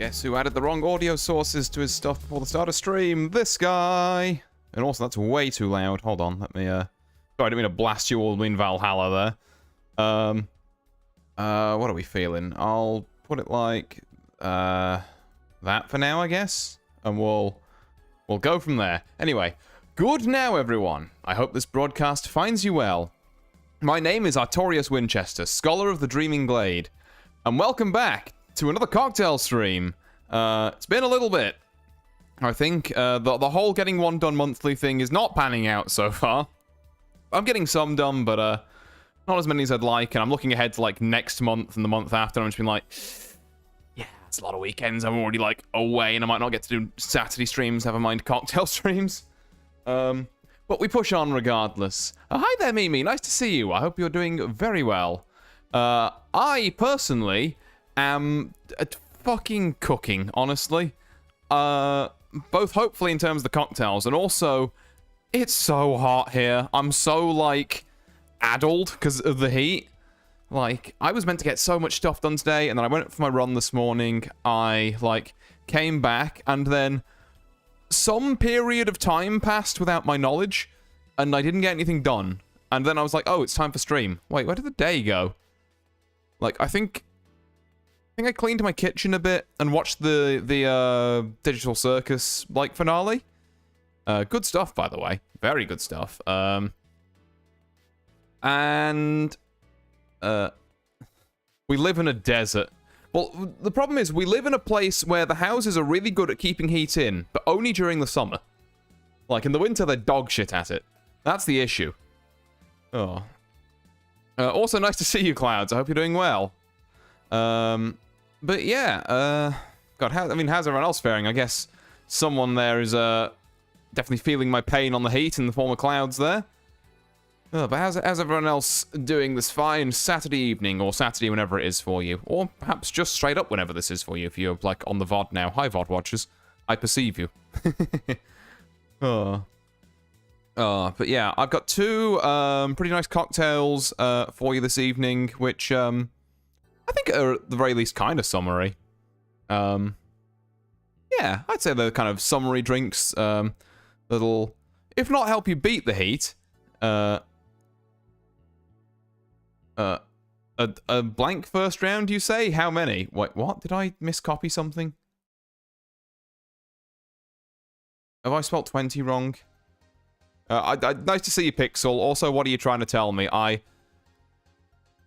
Guess who added the wrong audio sources to his stuff before the start of stream? This guy! And also, that's way too loud. Hold on, let me, Sorry, I didn't mean to blast you all in Valhalla there. What are we feeling? I'll put it like, that for now, I guess? And we'll go from there. Anyway, good now, everyone. I hope this broadcast finds you well. My name is Artorius Winchester, Scholar of the Dreaming Glade. And welcome back to another cocktail stream. It's been a little bit. I think the whole getting one done monthly thing is not panning out so far. I'm getting some done, but not as many as I'd like. And I'm looking ahead to like next month and the month after. And I'm just being like, yeah, it's a lot of weekends. I'm already like away, and I might not get to do Saturday streams. Never mind cocktail streams. But we push on regardless. Hi there, Mimi. Nice to see you. I hope you're doing very well. I personally am fucking cooking, honestly. Both hopefully in terms of the cocktails, and also it's so hot here. I'm so like addled because of the heat. Like, I was meant to get so much stuff done today, and then I went for my run this morning. I like came back, and then some period of time passed without my knowledge, and I didn't get anything done. And then I was like, oh, it's time for stream. Wait, where did the day go? Like, I think I cleaned my kitchen a bit and watched the Digital Circus, like, finale. Good stuff, by the way. Very good stuff. And we live in a desert. Well, the problem is we live in a place where the houses are really good at keeping heat in, but only during the summer. Like, in the winter, they're dog shit at it. That's the issue. Oh. Also, nice to see you, Clouds. I hope you're doing well. But yeah, God, how's everyone else faring? I guess someone there is definitely feeling my pain on the heat in the form of Clouds there. But how's everyone else doing this fine Saturday evening, or Saturday whenever it is for you? Or perhaps just straight up whenever this is for you, if you're, like, on the VOD now. Hi, VOD watchers. I perceive you. But yeah, I've got two pretty nice cocktails for you this evening, which I think are at the very least kind of summery. Yeah, I'd say they're kind of summery drinks that'll, if not help you beat the heat, a blank first round, you say? How many? Wait, what? Did I miscopy something? Have I spelt 20 wrong? Nice to see you, Pixel. Also, what are you trying to tell me?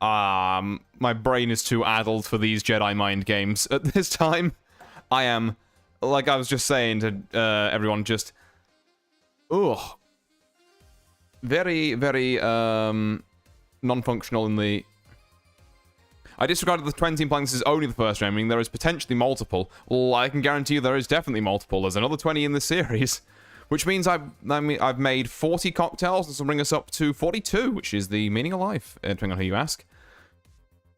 My brain is too addled for these Jedi mind games at this time. I am, like I was just saying to everyone, just, ugh. Very, very, non-functional in the... I disregarded the 20 blanks as only the first round, meaning there is potentially multiple. Well, I can guarantee you there is definitely multiple. There's another 20 in this series. Which means I've made 40 cocktails. This will bring us up to 42, which is the meaning of life, depending on who you ask.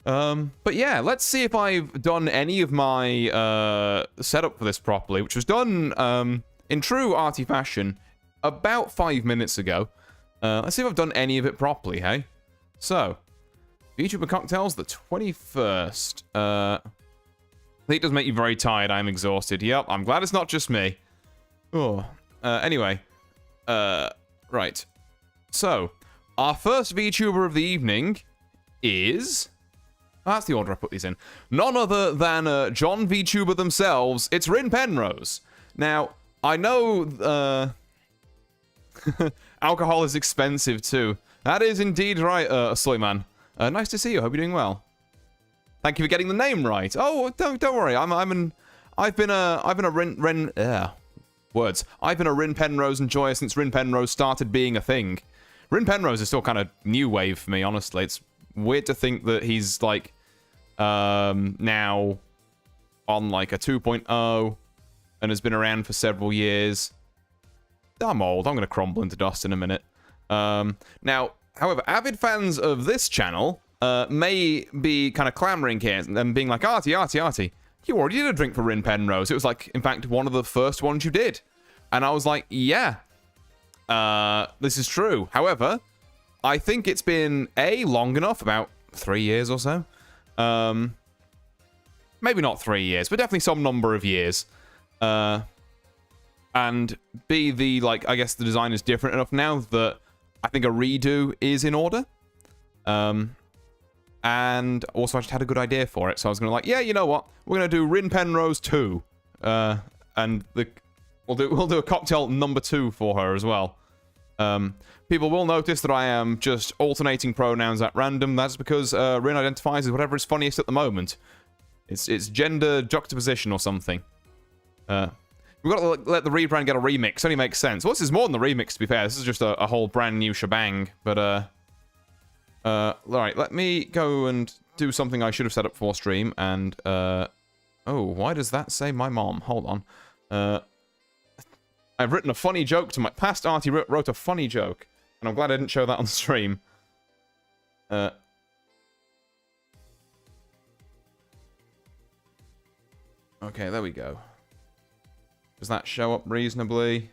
But yeah, let's see if I've done any of my setup for this properly, which was done in true arty fashion about 5 minutes ago. Let's see if I've done any of it properly, hey? So, VTuber cocktails, the 21st. It does make you very tired. I'm exhausted. Yep, I'm glad it's not just me. Oh. Anyway, right. So, our first VTuber of the evening is... Oh, that's the order I put these in. None other than John VTuber themselves. It's Rin Penrose. Now, I know alcohol is expensive too. That is indeed right, Soyman. Nice to see you. Hope you're doing well. Thank you for getting the name right. Oh, don't worry. I've been a Rin Penrose enjoyer since Rin Penrose started being a thing. Rin Penrose is still kind of new wave for me, honestly. It's weird to think that he's like now on like a 2.0 and has been around for several years. I'm old. I'm going to crumble into dust in a minute. Now, however, avid fans of this channel may be kind of clamoring here and being like, Artie, you already did a drink for Rin Penrose. It was like, in fact, one of the first ones you did. And I was like, yeah, this is true. However, I think it's been, long enough, about 3 years or so, maybe not 3 years, but definitely some number of years. And B, I guess the design is different enough now that I think a redo is in order. And also I just had a good idea for it, so I was gonna yeah, you know what? We're gonna do Rin Penrose 2. And we'll do a cocktail number 2 for her as well. People will notice that I am just alternating pronouns at random. That's because Rin identifies as whatever is funniest at the moment. It's gender juxtaposition or something. We've got to let the rebrand get a remix. It only makes sense. Well, this is more than the remix, to be fair. This is just a whole brand new shebang. But, alright, let me go and do something I should have set up for stream. And, oh, why does that say my mom? Hold on. I've written a funny joke to my... Past Artie wrote a funny joke. And I'm glad I didn't show that on stream. Okay, there we go. Does that show up reasonably?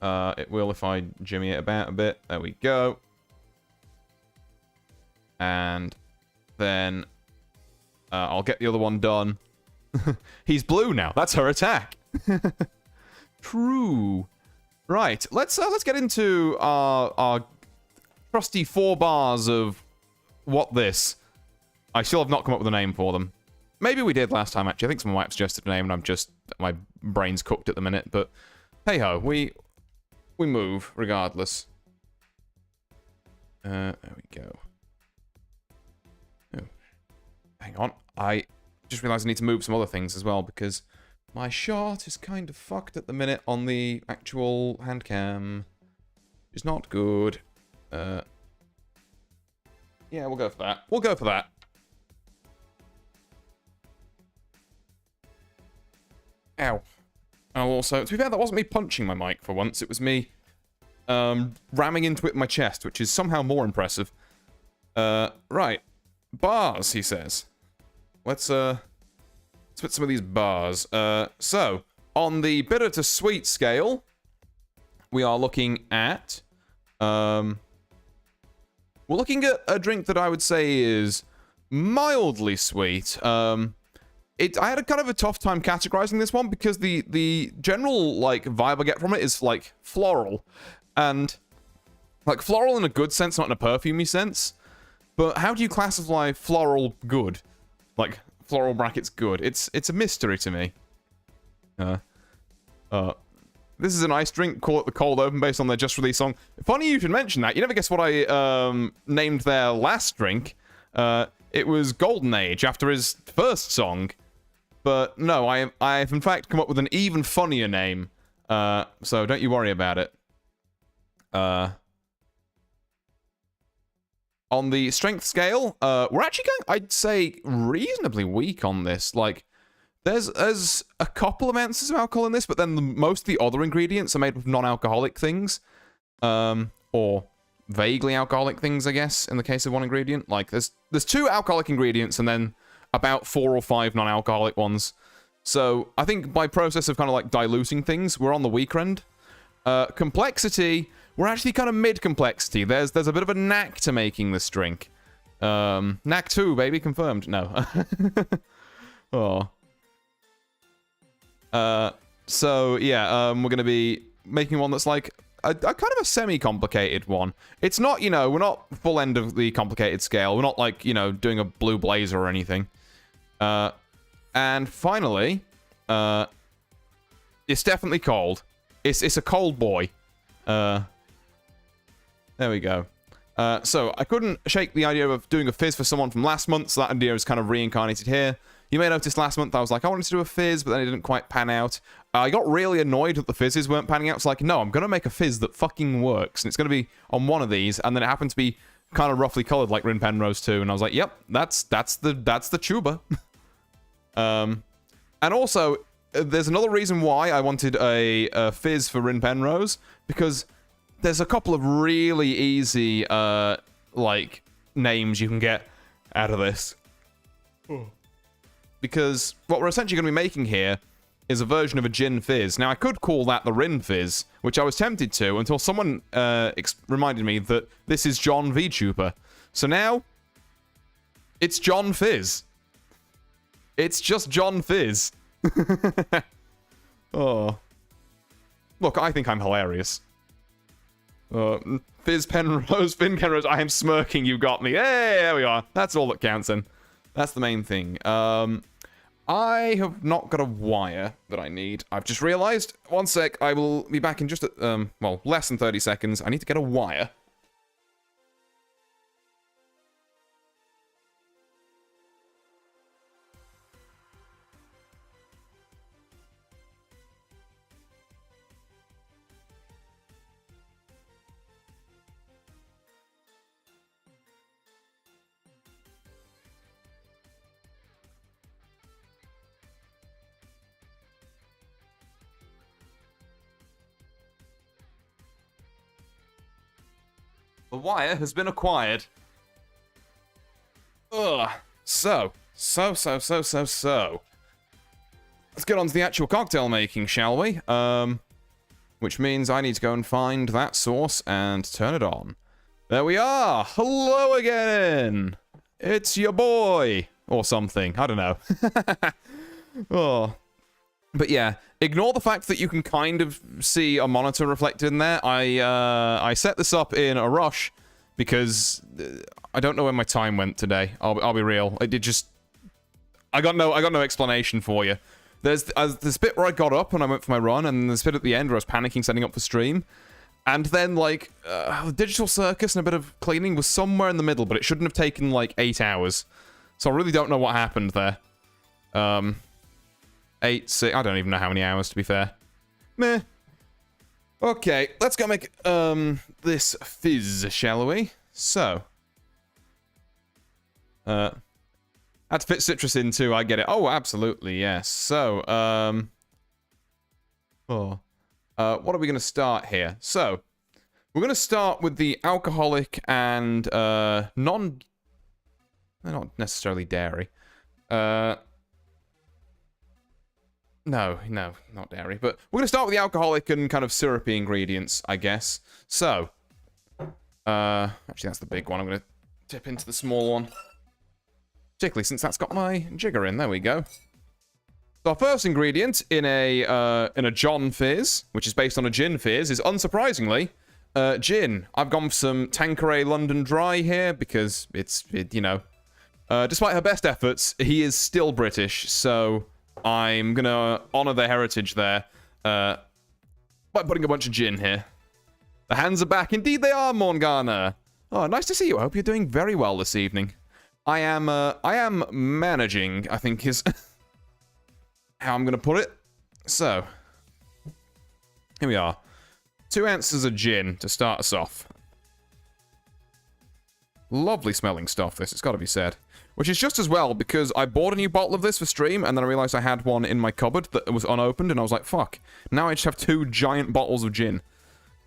It will if I jimmy it about a bit. There we go. And then I'll get the other one done. He's blue now. That's her attack. True. Right. Let's get into our trusty 4 bars of what this. I still have not come up with a name for them. Maybe we did last time, actually. I think someone might have suggested a name, and my brain's cooked at the minute. But hey-ho, we move, regardless. There we go. Oh. Hang on. I just realised I need to move some other things as well, because my shot is kind of fucked at the minute on the actual hand cam. It's not good. Yeah, we'll go for that. We'll go for that. Ow. Oh, also, to be fair, that wasn't me punching my mic for once. It was me ramming into it in my chest, which is somehow more impressive. Right. Bars, he says. Let's put some of these bars. So, on the bitter to sweet scale, we are looking at... we're looking at a drink that I would say is mildly sweet. I had a kind of a tough time categorizing this one because the general vibe I get from it is floral, and floral in a good sense, not in a perfumey sense. But how do you classify floral good? Floral brackets good. It's a mystery to me. This is a nice drink. Call it the Cold Open based on their just released song. Funny you should mention that. You never guess what I named their last drink. It was Golden Age after his first song. But no, I have in fact come up with an even funnier name. So don't you worry about it. On the strength scale, we're actually going, I'd say, reasonably weak on this. There's a couple of ounces of alcohol in this, but then most of the other ingredients are made with non-alcoholic things. Or vaguely alcoholic things, I guess, in the case of one ingredient. There's 2 alcoholic ingredients and then about 4 or 5 non-alcoholic ones. So I think by process of kind of diluting things, we're on the weaker end. Complexity, we're actually kind of mid-complexity. There's a bit of a knack to making this drink. Knack 2, baby, confirmed. No. Oh. So yeah, we're gonna be making one that's a kind of a semi-complicated one. It's not, we're not full end of the complicated scale. We're not doing a blue blazer or anything. And finally, it's definitely cold. It's a cold boy. There we go. So I couldn't shake the idea of doing a fizz for someone from last month, so that idea is kind of reincarnated here. You may notice last month I was I wanted to do a fizz, but then it didn't quite pan out. I got really annoyed that the fizzes weren't panning out. It's no, I'm going to make a fizz that fucking works. And it's going to be on one of these, and then it happened to be kind of roughly colored like Rin Penrose 2. And I was yep, that's the tuba. And also, there's another reason why I wanted a fizz for Rin Penrose, because there's a couple of really easy, names you can get out of this. Because what we're essentially going to be making here is a version of a gin fizz. Now, I could call that the Rin Fizz, which I was tempted to until someone reminded me that this is John VTuber. So now, it's John Fizz. It's just John Fizz. Oh. Look, I think I'm hilarious. Fizz Penrose, Finn Penrose, I am smirking, you got me. Hey, there we are. That's all that counts then. That's the main thing. I have not got a wire that I need. I've just realized. One sec, I will be back in just, well, less than 30 seconds. I need to get a wire. The wire has been acquired. Ugh. So. Let's get on to the actual cocktail making, shall we? Which means I need to go and find that sauce and turn it on. There we are. Hello again. It's your boy. Or something. I don't know. Oh. But yeah, ignore the fact that you can kind of see a monitor reflected in there. I set this up in a rush because I don't know where my time went today. I'll be real. I got no explanation for you. There's this bit where I got up and I went for my run, and there's a bit at the end where I was panicking setting up for stream. And then, like, the digital circus and a bit of cleaning was somewhere in the middle, but it shouldn't have taken, like, 8 hours. So I really don't know what happened there. 8, 6, I don't even know how many hours, to be fair. Meh. Okay, let's go make, this fizz, shall we? So. Had to fit citrus in too, I get it. Oh, absolutely, yes. So, what are we going to start here? So, we're going to start with the alcoholic and, not necessarily dairy. No, not dairy. But we're going to start with the alcoholic and kind of syrupy ingredients, I guess. So, actually, that's the big one. I'm going to dip into the small one. Particularly since that's got my jigger in. There we go. So our first ingredient in a John Fizz, which is based on a gin fizz, is unsurprisingly gin. I've gone for some Tanqueray London Dry here because you know, despite her best efforts, he is still British, so I'm gonna honor their heritage there by putting a bunch of gin here. The hands are back. Indeed they are, Morgana. Oh, nice to see you. I hope you're doing very well this evening. I am managing, I think is how I'm gonna put it. So, here we are. 2 ounces of gin to start us off. Lovely smelling stuff, this, it's gotta be said. Which is just as well, because I bought a new bottle of this for stream, and then I realized I had one in my cupboard that was unopened, and I was like, fuck. Now I just have 2 giant bottles of gin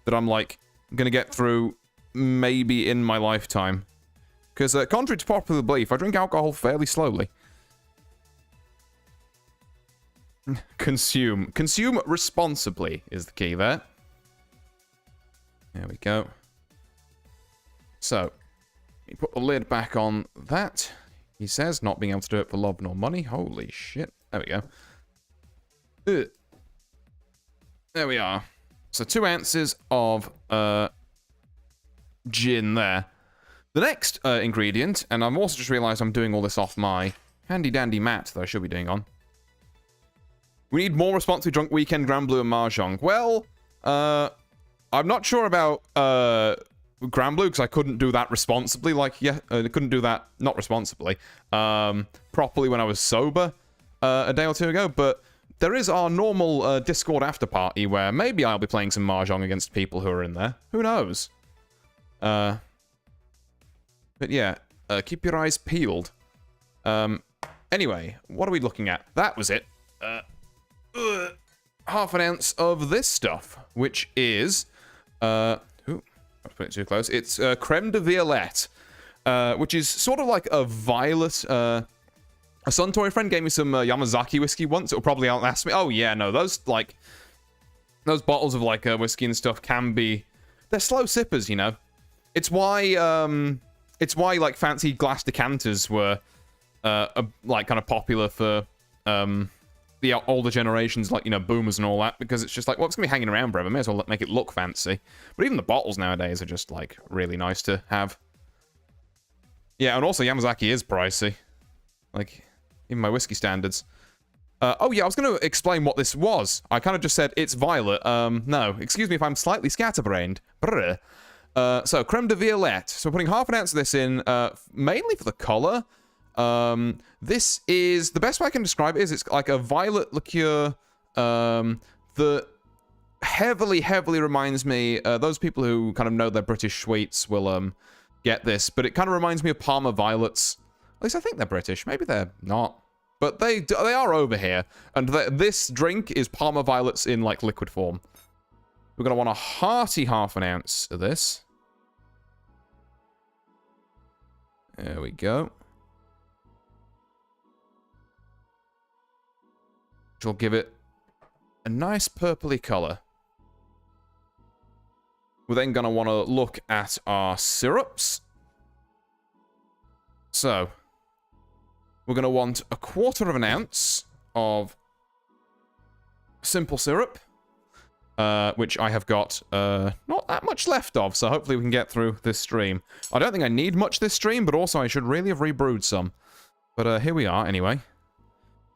that I'm, like, gonna get through maybe in my lifetime. Because, contrary to popular belief, I drink alcohol fairly slowly. Consume. Consume responsibly is the key there. There we go. So, you put the lid back on that. He says, not being able to do it for love nor money. Holy shit. There we go. Ugh. There we are. So 2 ounces of gin there. The next ingredient, and I've also just realized I'm doing all this off my handy-dandy mat that I should be doing on. We need more responsibly drunk weekend Grand Blue and Mahjong. Well, I'm not sure about Grand Blue because I couldn't do that responsibly. Like, yeah, I couldn't do that, not responsibly, properly when I was sober a day or 2 ago. But there is our normal Discord after party where maybe I'll be playing some Mahjong against people who are in there. Who knows? But yeah, keep your eyes peeled. Anyway, what are we looking at? That was it. Half an ounce of this stuff, which is... I'll put it too close. It's creme de violette, which is sort of like a violet... a Suntory friend gave me some Yamazaki whiskey once. It'll probably outlast me. Oh, yeah, no, those bottles of, like, whiskey and stuff can be... They're slow sippers, you know? It's why, like, fancy glass decanters were like kind of popular for the older generations, like, you know, boomers and all that, because it's just like, well, it's gonna be hanging around forever. May as well make it look fancy. But even the bottles nowadays are just like really nice to have. Yeah, and also Yamazaki is pricey, like even my whiskey standards. Oh yeah, I was going to explain what this was. I kind of just said it's violet. No, excuse me if I'm slightly scatterbrained. Brr. So creme de violette. So we're putting half an ounce of this in, mainly for the color. This is, the best way I can describe it is it's like a violet liqueur that heavily reminds me, those people who kind of know their British sweets will get this, but it kind of reminds me of Parma violets. At least I think they're British. Maybe they're not. But they are over here, and this drink is Parma violets in, like, liquid form. We're going to want a hearty half an ounce of this. There we go. Which will give it a nice purpley colour. We're then going to want to look at our syrups. So we're going to want a 1/4 ounce of simple syrup, which I have got not that much left of, so hopefully we can get through this stream. I don't think I need much this stream, but also I should really have rebrewed some. But here we are, anyway.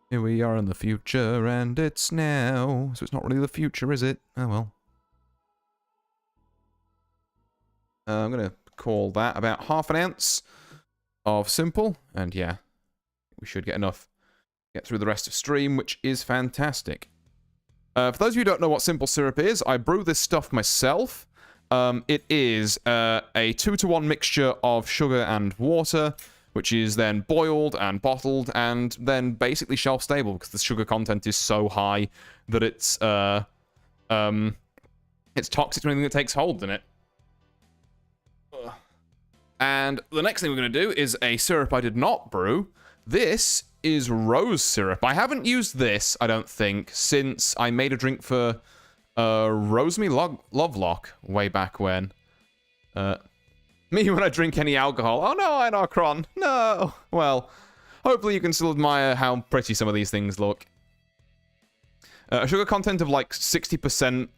Here we are in the future, and it's now. So it's not really the future, is it? Oh, well. I'm going to call that about half an ounce of simple, and yeah. We should get enough to get through the rest of stream, which is fantastic. For those of you who don't know what simple syrup is, I brew this stuff myself. It is a 2-to-1 mixture of sugar and water, which is then boiled and bottled and then basically shelf stable because the sugar content is so high that it's toxic to anything that takes hold in it. And the next thing we're going to do is a syrup I did not brew. This is rose syrup. I haven't used this, I don't think, since I made a drink for Rosemi Lovelock way back when. Me when I drink any alcohol. Oh no, Einarchron. No. Well, hopefully you can still admire how pretty some of these things look. A sugar content of like 60%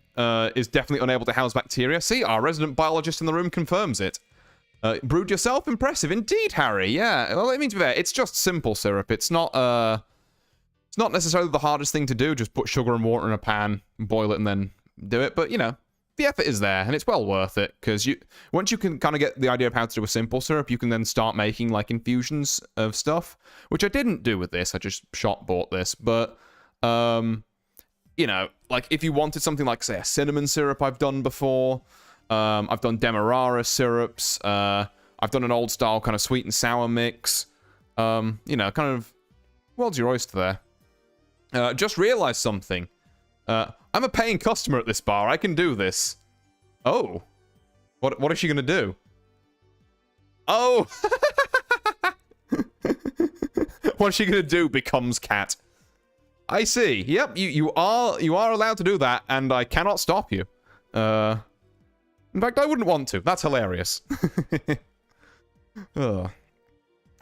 is definitely unable to house bacteria. See, our resident biologist in the room confirms it. Brewed yourself? Impressive. Indeed, Harry. Yeah. Well, it means fair. It's just simple syrup. It's not necessarily the hardest thing to do. Just put sugar and water in a pan, boil it, and then do it. But, you know, the effort is there, and it's well worth it. Because once you can kind of get the idea of how to do a simple syrup, you can then start making, like, infusions of stuff. Which I didn't do with this. I just bought this. But, you know, like, if you wanted something like, say, a cinnamon syrup I've done before... I've done Demerara syrups. I've done an old-style kind of sweet and sour mix. You know, kind of... World's your oyster there. Just realized something. I'm a paying customer at this bar. I can do this. Oh. What is she going to do? Oh! What is she going to do? Becomes cat. I see. Yep, you are allowed to do that, and I cannot stop you. In fact, I wouldn't want to. That's hilarious. But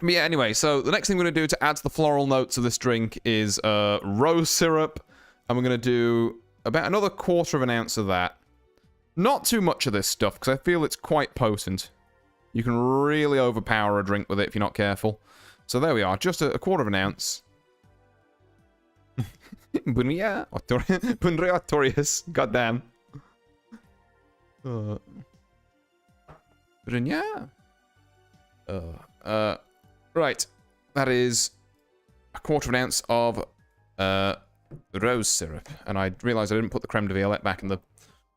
yeah, anyway, so the next thing we're going to do to add to the floral notes of this drink is rose syrup. And we're going to do about another 1/4 ounce of that. Not too much of this stuff, because I feel it's quite potent. You can really overpower a drink with it if you're not careful. So there we are, just a 1/4 ounce. Bunya Artorius, goddamn. Brunya. Right. That is a 1/4 ounce of rose syrup. And I realized I didn't put the creme de violette back in the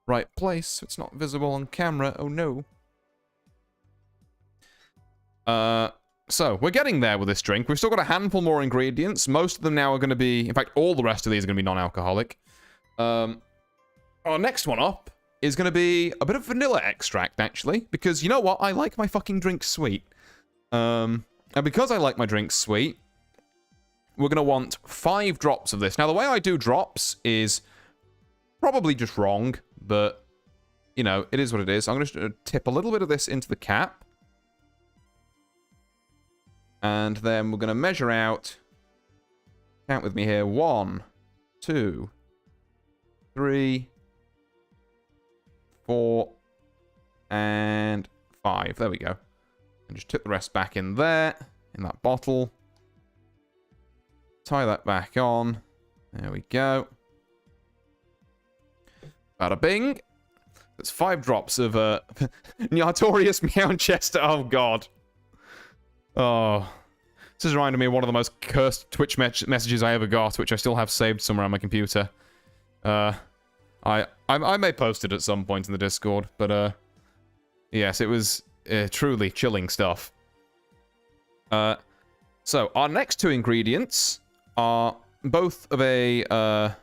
right place, so it's not visible on camera. Oh no. So, we're getting there with this drink. We've still got a handful more ingredients. Most of them now are going to be... In fact, all the rest of these are going to be non-alcoholic. Our next one up is going to be a bit of vanilla extract, actually. Because, you know what? I like my fucking drinks sweet. And because I like my drinks sweet, we're going to want 5 drops of this. Now, the way I do drops is probably just wrong, but, you know, it is what it is. I'm going to tip a little bit of this into the cap. And then we're going to measure out. Count with me here. 1, 2, 3, 4, and 5. There we go. And just tip the rest back in there, in that bottle. Tie that back on. There we go. Bada bing. That's 5 drops of Nartorius Meowchester. Oh, God. Oh. This is reminding me of one of the most cursed Twitch messages I ever got, which I still have saved somewhere on my computer. I may post it at some point in the Discord, but yes, it was truly chilling stuff. So our next 2 ingredients are both of a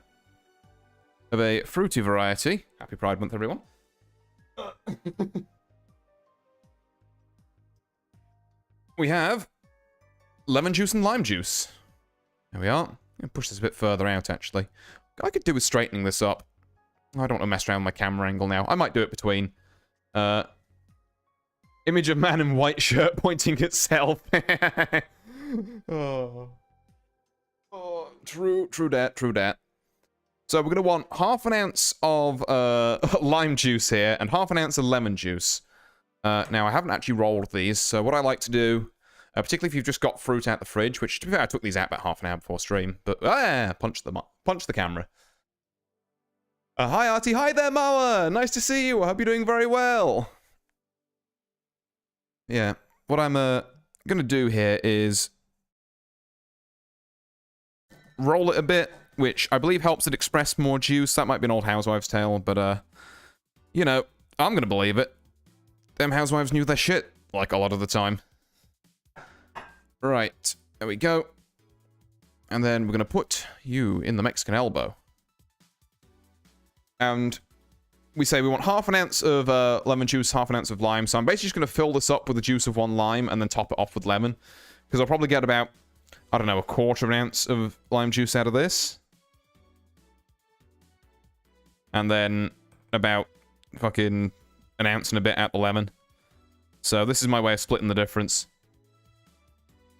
fruity variety. Happy Pride Month, everyone. We have lemon juice and lime juice. There we are. I'm gonna push this a bit further out, actually. I could do with straightening this up. I don't want to mess around with my camera angle now. I might do it between. Image of man in white shirt pointing at self. Oh, true that. So we're going to want half an ounce of lime juice here and half an ounce of lemon juice. Now, I haven't actually rolled these, so what I like to do, particularly if you've just got fruit out the fridge, which, to be fair, I took these out about half an hour before stream, but, punch the camera. Hi, Artie. Hi there, Moa. Nice to see you. I hope you're doing very well. Yeah, what I'm going to do here is roll it a bit, which I believe helps it express more juice. That might be an old housewives' tale, but, you know, I'm going to believe it. Them housewives knew their shit, like, a lot of the time. Right, there we go. And then we're going to put you in the Mexican elbow. And we say we want half an ounce of lemon juice, half an ounce of lime. So I'm basically just going to fill this up with the juice of 1 lime and then top it off with lemon. Because I'll probably get about, I don't know, 1/4 ounce of lime juice out of this. And then about fucking an ounce and a bit out the lemon. So this is my way of splitting the difference.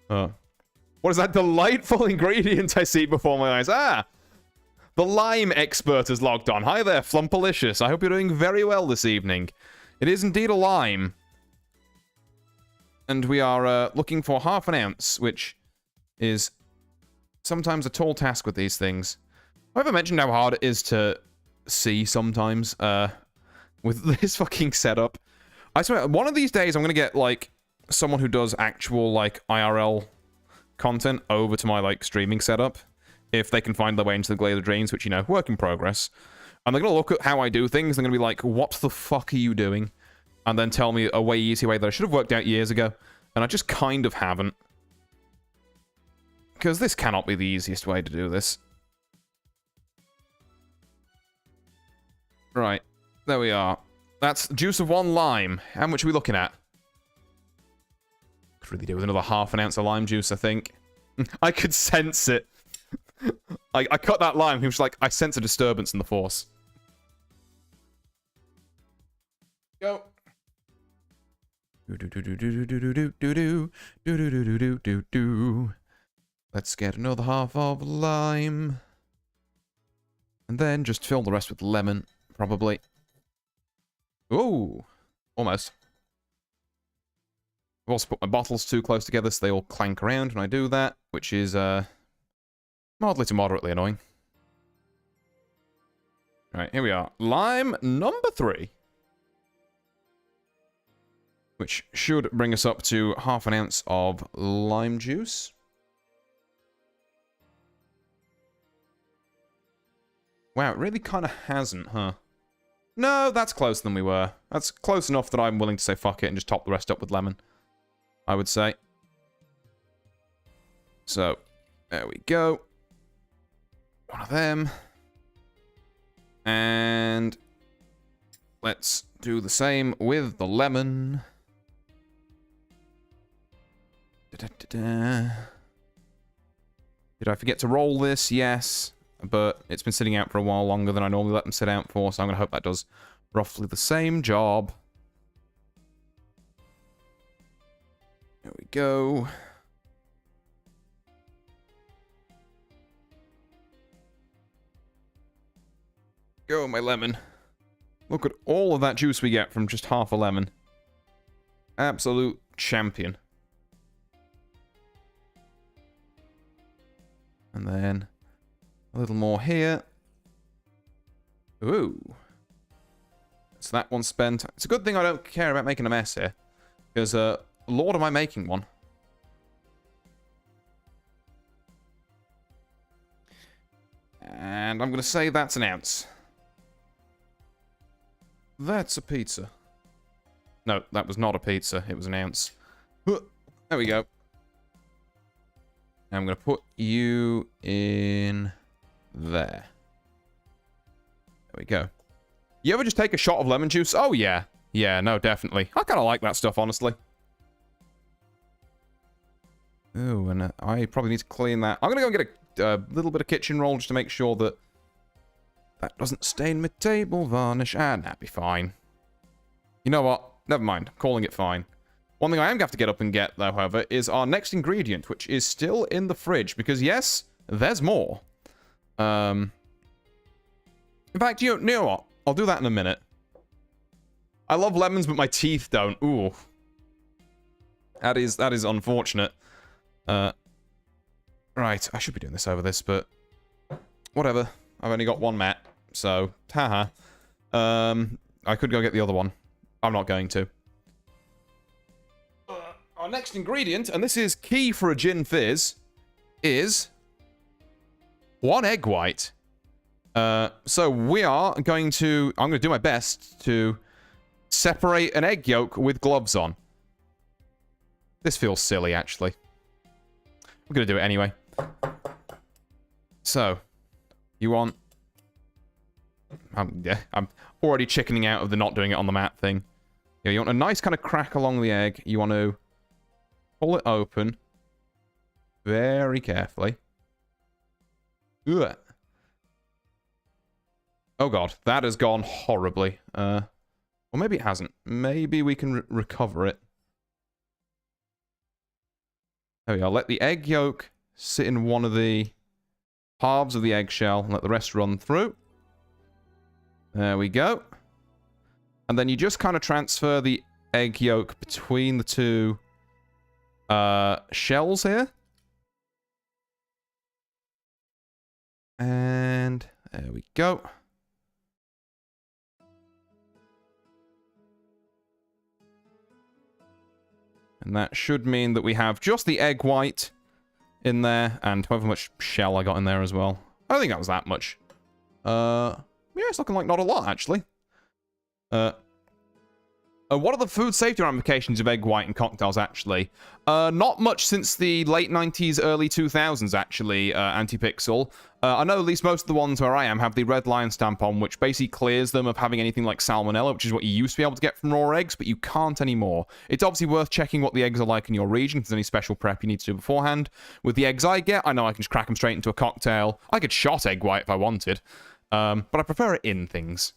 What is that delightful ingredient I see before my eyes? Ah! The lime expert has logged on. Hi there, Flumpalicious. I hope you're doing very well this evening. It is indeed a lime. And we are looking for half an ounce, which is sometimes a tall task with these things. Have I ever mentioned how hard it is to see sometimes with this fucking setup? I swear, one of these days I'm going to get, like, someone who does actual, like, IRL content over to my, like, streaming setup. If they can find their way into the Glade of Dreams, which, you know, work in progress. And they're going to look at how I do things. They're going to be like, what the fuck are you doing? And then tell me a way easy way that I should have worked out years ago. And I just kind of haven't. Because this cannot be the easiest way to do this. Right. There we are. That's juice of 1 lime. How much are we looking at? Could really do with another half an ounce of lime juice, I think. I could sense it. I cut that lime. He was like, I sense a disturbance in the force. Go. Let's get another half of lime. And then just fill the rest with lemon, probably. Ooh, almost. I've also put my bottles too close together so they all clank around when I do that, which is mildly to moderately annoying. Right, here we are. Lime number 3. Which should bring us up to half an ounce of lime juice. Wow, it really kind of hasn't, huh? No, that's closer than we were. That's close enough that I'm willing to say fuck it and just top the rest up with lemon, I would say. So, there we go. One of them. And let's do the same with the lemon. Da-da-da-da. Did I forget to roll this? Yes. But it's been sitting out for a while longer than I normally let them sit out for, so I'm going to hope that does roughly the same job. There we go. Go, my lemon. Look at all of that juice we get from just half a lemon. Absolute champion. And then a little more here. Ooh. So that one's spent. It's a good thing I don't care about making a mess here. Because, Lord, am I making one. And I'm going to say that's an ounce. That's a pizza. No, that was not a pizza. It was an ounce. There we go. I'm going to put you in there. There we go. You ever just take a shot of lemon juice? Oh, yeah. Yeah, no, definitely. I kind of like that stuff, honestly. Ooh, and I probably need to clean that. I'm going to go and get a little bit of kitchen roll just to make sure that that doesn't stain my table varnish. And that'd be fine. You know what? Never mind. I'm calling it fine. One thing I am going to have to get up and get, though, however, is our next ingredient, which is still in the fridge. Because, yes, there's more. In fact, you know what? I'll do that in a minute. I love lemons, but my teeth don't. Ooh. That is unfortunate. Right, I should be doing this over this, but whatever. I've only got one mat, so haha. I could go get the other one. I'm not going to. Our next ingredient, and this is key for a gin fizz, is 1 egg white. So we are going to... I'm going to do my best to separate an egg yolk with gloves on. This feels silly, actually. We're going to do it anyway. So, you want... yeah, I'm already chickening out of the not doing it on the mat thing. Yeah, you want a nice kind of crack along the egg. You want to pull it open very carefully. Ugh. Oh god, that has gone horribly. Or maybe it hasn't. Maybe we can recover it. There we go. Let the egg yolk sit in one of the halves of the eggshell and let the rest run through. There we go. And then you just kind of transfer the egg yolk between the two shells here. And there we go. And that should mean that we have just the egg white in there, and however much shell I got in there as well. I don't think that was that much. Yeah, it's looking like not a lot, actually. What are the food safety ramifications of egg white in cocktails, actually? Not much since the late 90s, early 2000s, actually, Antipixel. I know at least most of the ones where I am have the red line stamp on, which basically clears them of having anything like salmonella, which is what you used to be able to get from raw eggs, but you can't anymore. It's obviously worth checking what the eggs are like in your region, if there's any special prep you need to do beforehand. With the eggs I get, I know I can just crack them straight into a cocktail. I could shot egg white if I wanted, but I prefer it in things.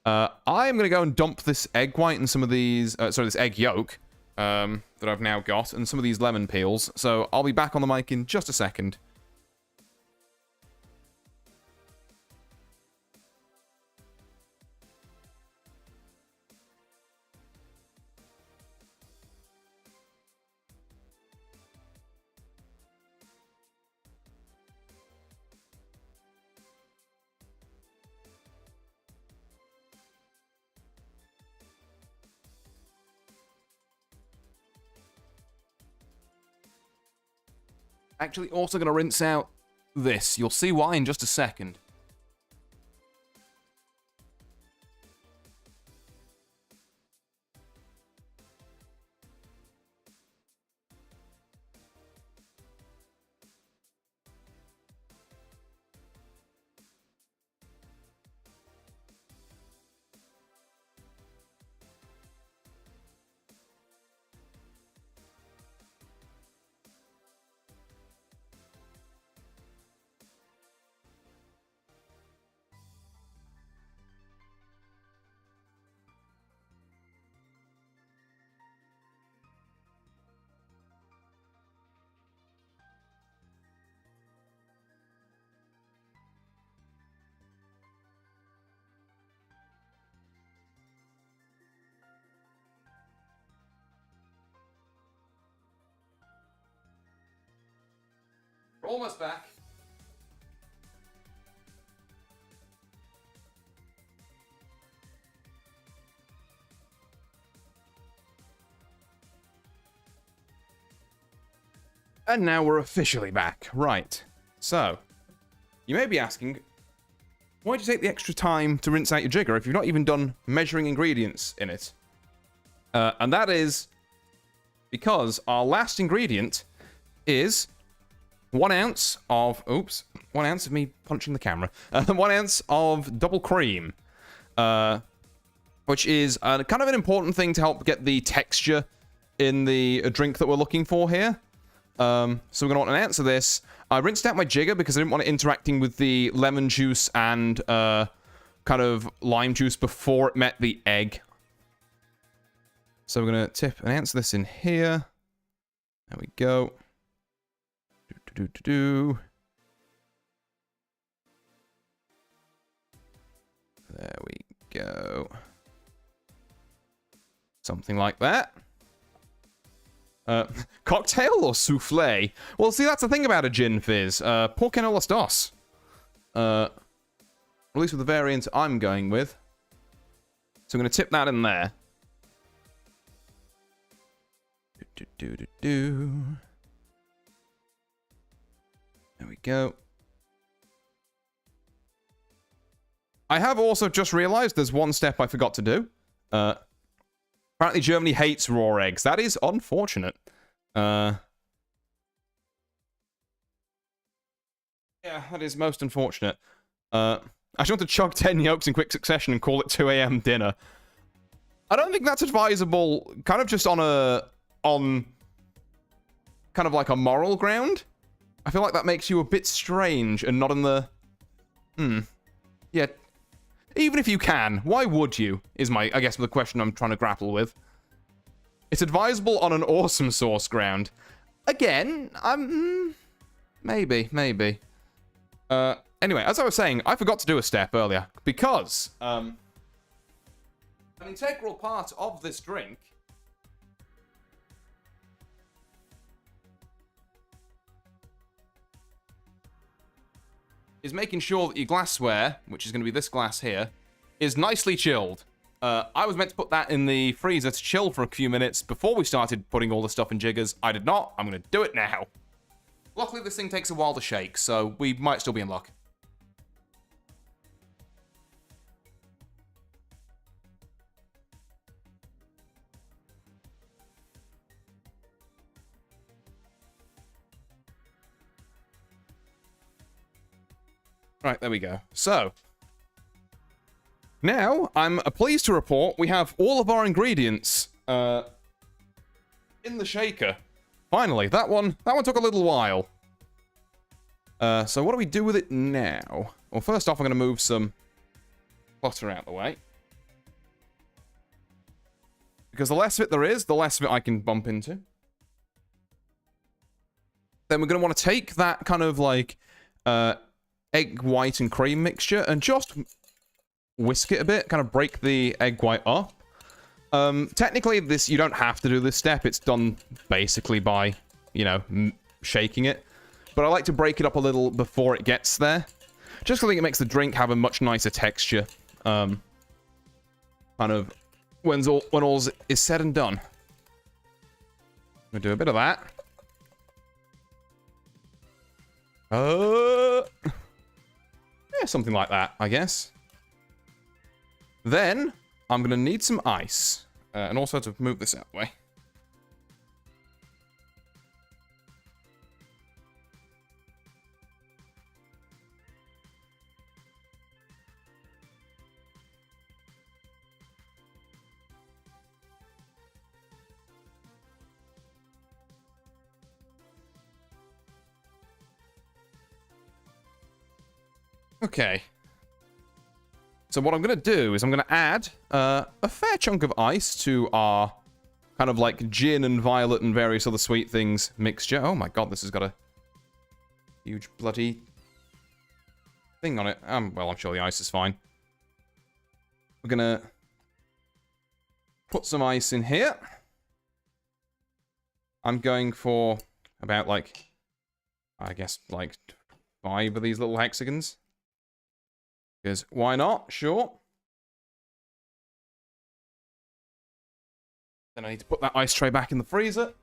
I am going to go and dump this egg white and some of these... sorry, this egg yolk that I've now got, and some of these lemon peels. So I'll be back on the mic in just a second. Actually, also going to rinse out this. You'll see why in just a second. We're almost back. And now we're officially back. Right. So, you may be asking, why'd you take the extra time to rinse out your jigger if you've not even done measuring ingredients in it? And that is because our last ingredient is 1 ounce of... Oops. 1 ounce of me punching the camera. 1 ounce of double cream. Which is kind of an important thing to help get the texture in the drink that we're looking for here. So we're going to want an ounce of this. I rinsed out my jigger because I didn't want it interacting with the lemon juice and kind of lime juice before it met the egg. So we're going to tip an ounce of this in here. There we go. There we go. Something like that. Cocktail or souffle? Well, see, that's the thing about a gin fizz. Por qué no los dos? At least with the variant I'm going with. So I'm going to tip that in there. There we go. I have also just realized there's one step I forgot to do. Apparently Germany hates raw eggs. That is unfortunate. Yeah, that is most unfortunate. I just want to chug 10 yolks in quick succession and call it 2 a.m. dinner. I don't think that's advisable, kind of just on kind of like a moral ground. I feel like that makes you a bit strange and not in the... Yeah. Even if you can, why would you? Is I guess, the question I'm trying to grapple with. It's advisable on an awesome source ground. Again, maybe. Anyway, as I was saying, I forgot to do a step earlier because an integral part of this drink is making sure that your glassware, which is going to be this glass here, is nicely chilled. I was meant to put that in the freezer to chill for a few minutes before we started putting all the stuff in jiggers. I did not. I'm going to do it now. Luckily, this thing takes a while to shake, so we might still be in luck. Right, there we go. So, now I'm pleased to report we have all of our ingredients in the shaker. Finally, that one took a little while. So what do we do with it now? Well, first off, I'm going to move some clutter out of the way. Because the less of it there is, the less of it I can bump into. Then we're going to want to take that kind of like egg white and cream mixture and just whisk it a bit, kind of break the egg white up. Technically, you don't have to do this step. It's done basically by, you know, shaking it. But I like to break it up a little before it gets there. Just because I think it makes the drink have a much nicer texture. Kind of when all is said and done. I'm going to do a bit of that. Yeah, something like that, I guess. Then, I'm going to need some ice. And also to move this out of the way. Okay. So what I'm going to do is I'm going to add a fair chunk of ice to our kind of like gin and violet and various other sweet things mixture. Oh my god, this has got a huge bloody thing on it. Well, I'm sure the ice is fine. We're going to put some ice in here. I'm going for about like I guess, like, 5 of these little hexagons. Because why not? Sure. Then I need to put that ice tray back in the freezer.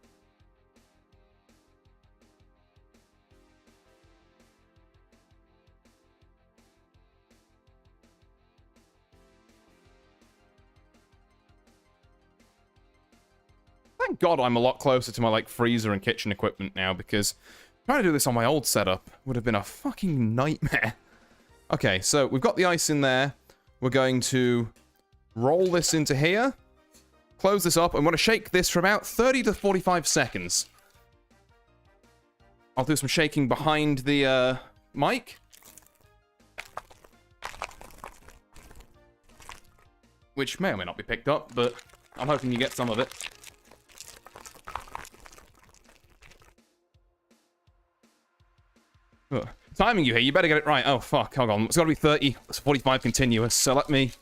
Thank God I'm a lot closer to my, like, freezer and kitchen equipment now, because trying to do this on my old setup would have been a fucking nightmare. Okay, so we've got the ice in there. We're going to roll this into here, close this up, and we're going to shake this for about 30 to 45 seconds. I'll do some shaking behind the mic. Which may or may not be picked up, but I'm hoping you get some of it. Ugh. Timing you here, you better get it right. Oh, fuck, hold on. It's got to be 30, it's 45 continuous, so let me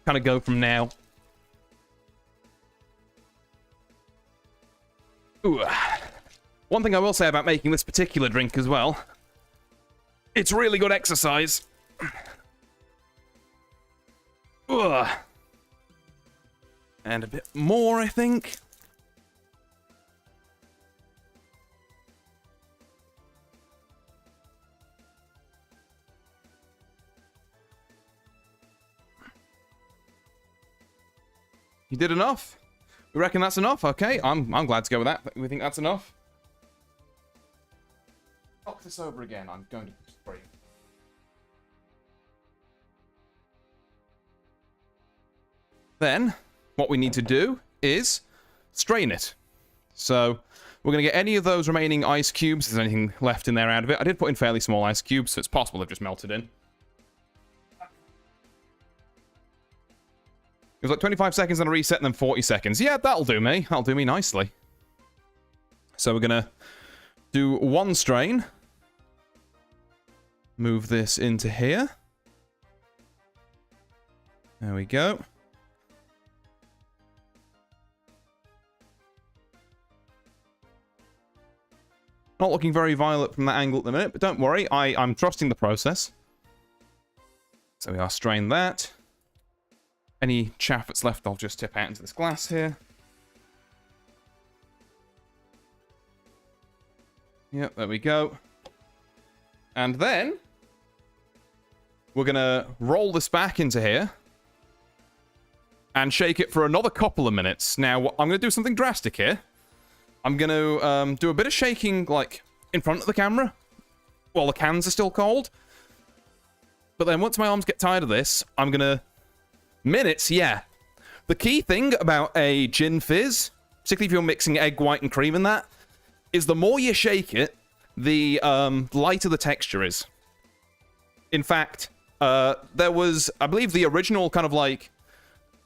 kind of go from now. Ooh. One thing I will say about making this particular drink as well, it's really good exercise. Ugh. And a bit more, I think. You did enough? We reckon that's enough? Okay, I'm glad to go with that. We think that's enough. Knock this over again. I'm going to spray. Then, what we need to do is strain it. So, we're going to get any of those remaining ice cubes, if there's anything left in there out of it. I did put in fairly small ice cubes, so it's possible they've just melted in. It was like 25 seconds on a reset and then 40 seconds. Yeah, that'll do me. That'll do me nicely. So we're going to do one strain. Move this into here. There we go. Not looking very violet from that angle at the minute, but don't worry. I'm trusting the process. So we are strain that. Any chaff that's left, I'll just tip out into this glass here. Yep, there we go. And then we're going to roll this back into here and shake it for another couple of minutes. Now, I'm going to do something drastic here. I'm going to do a bit of shaking, like, in front of the camera while the cans are still cold. But then once my arms get tired of this, I'm going to... Minutes, yeah. The key thing about a gin fizz, particularly if you're mixing egg white and cream in that, is the more you shake it, the lighter the texture is. In fact, there was, I believe the original kind of like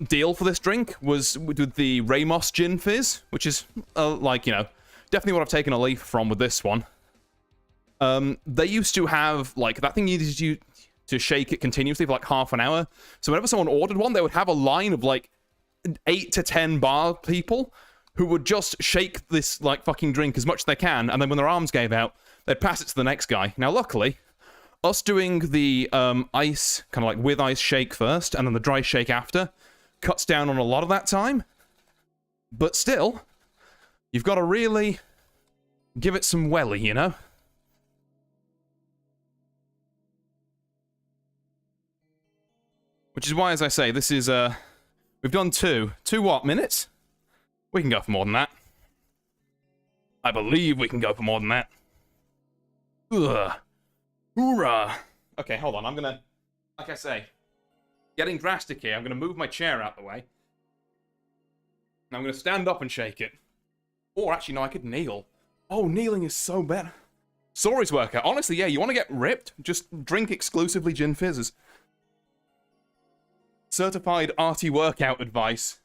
deal for this drink was with the Ramos gin fizz, which is like, you know, definitely what I've taken a leaf from with this one. They used to have like that thing you needed to shake it continuously for like half an hour. So whenever someone ordered one, they would have a line of like 8 to 10 bar people who would just shake this like fucking drink as much as they can, and then when their arms gave out, they'd pass it to the next guy. Now luckily, us doing the ice, kind of like with ice shake first, and then the dry shake after, cuts down on a lot of that time. But still, you've got to really give it some welly, you know? Which is why, as I say, this is, we've done 2. 2 what, minutes? We can go for more than that. I believe we can go for more than that. Ugh. Hoorah. Okay, hold on, I'm gonna, like I say, getting drastic here, I'm gonna move my chair out the way. And I'm gonna stand up and shake it. Or actually, no, I could kneel. Oh, kneeling is so better. Sorry's worker. Honestly, yeah, you want to get ripped? Just drink exclusively gin fizzes. Certified arty workout advice.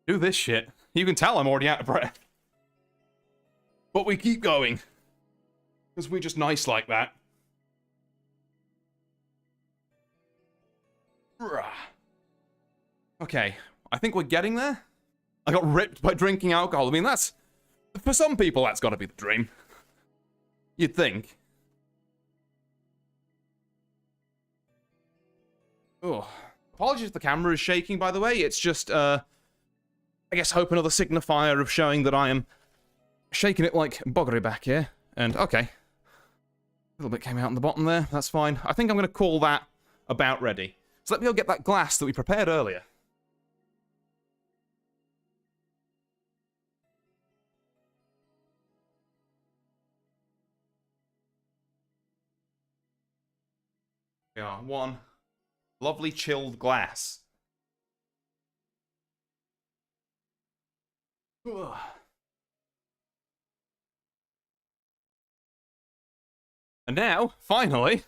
Do this shit. You can tell I'm already out of breath. But we keep going. Because we're just nice like that. Okay, I think we're getting there. I got ripped by drinking alcohol. I mean, that's... For some people, that's got to be the dream. You'd think. Oh, apologies if the camera is shaking, by the way. It's just, I guess, hope another signifier of showing that I am shaking it like buggery back here. And, okay. A little bit came out on the bottom there. That's fine. I think I'm going to call that about ready. So let me go get that glass that we prepared earlier. We are one lovely chilled glass. Ugh. And now, finally,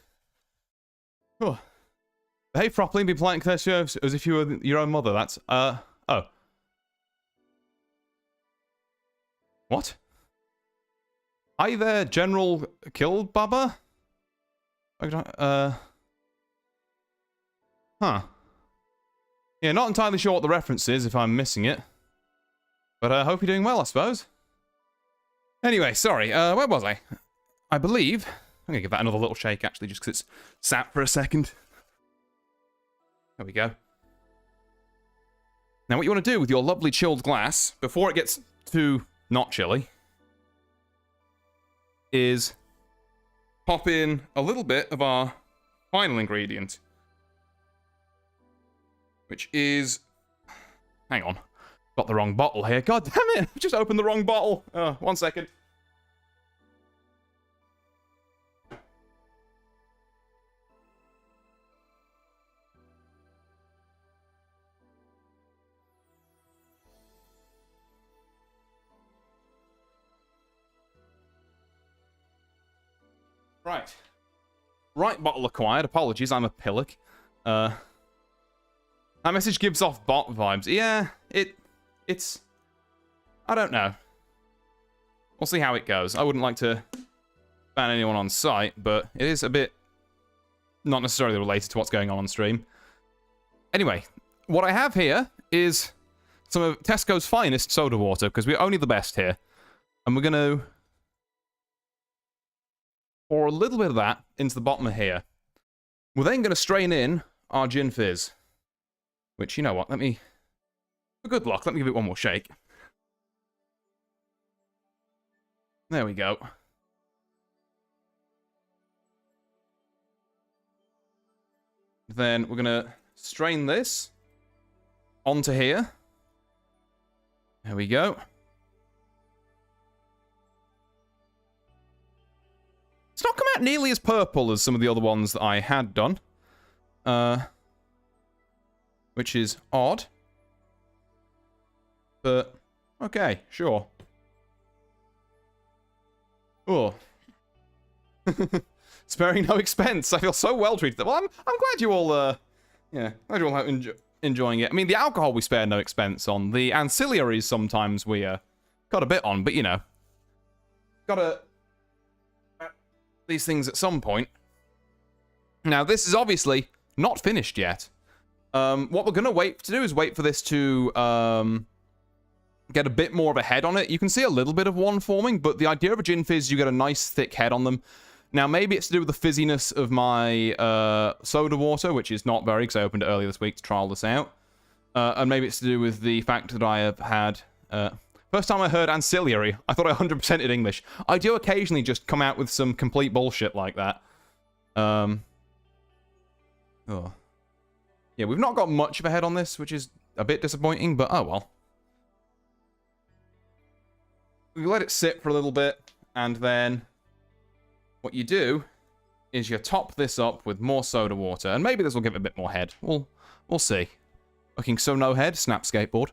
behave properly and be polite and courteous as if you were your own mother. That's, oh. What? Hi there, General Killbaba? Huh. Yeah, not entirely sure what the reference is if I'm missing it. But I hope you're doing well, I suppose. Anyway, sorry, where was I? I believe... I'm gonna give that another little shake, actually, just because it's sat for a second. There we go. Now, what you want to do with your lovely chilled glass, before it gets too not chilly, is pop in a little bit of our final ingredient. Which is... Hang on. Got the wrong bottle here. God damn it! I just opened the wrong bottle. 1 second. Right. Right bottle acquired. Apologies, I'm a pillock. That message gives off bot vibes. Yeah, it's... I don't know. We'll see how it goes. I wouldn't like to ban anyone on site, but it is a bit not necessarily related to what's going on stream. Anyway, what I have here is some of Tesco's finest soda water, because we're only the best here. And we're going to pour a little bit of that into the bottom of here. We're then going to strain in our gin fizz. Which, you know what, let me... For good luck, let me give it one more shake. There we go. Then we're going to strain this onto here. There we go. It's not come out nearly as purple as some of the other ones that I had done. Which is odd. But, okay, sure. Oh. Sparing no expense. I feel so well treated. Well, I'm glad you all, yeah, glad you all are enjoying it. I mean, the alcohol we spare no expense on. The ancillaries sometimes we, got a bit on, but, you know. Gotta... these things at some point. Now, this is obviously not finished yet. What we're going to wait to do is wait for this to get a bit more of a head on it. You can see a little bit of one forming, but the idea of a gin fizz, you get a nice thick head on them. Now, maybe it's to do with the fizziness of my soda water, which is not very, because I opened it earlier this week to trial this out. And maybe it's to do with the fact that I have had... first time I heard ancillary, I thought I 100%ed English. I do occasionally just come out with some complete bullshit like that. Oh. Yeah, we've not got much of a head on this, which is a bit disappointing, but oh well. We let it sit for a little bit, and then what you do is you top this up with more soda water, and maybe this will give it a bit more head. We'll see. Looking so no head, snap skateboard.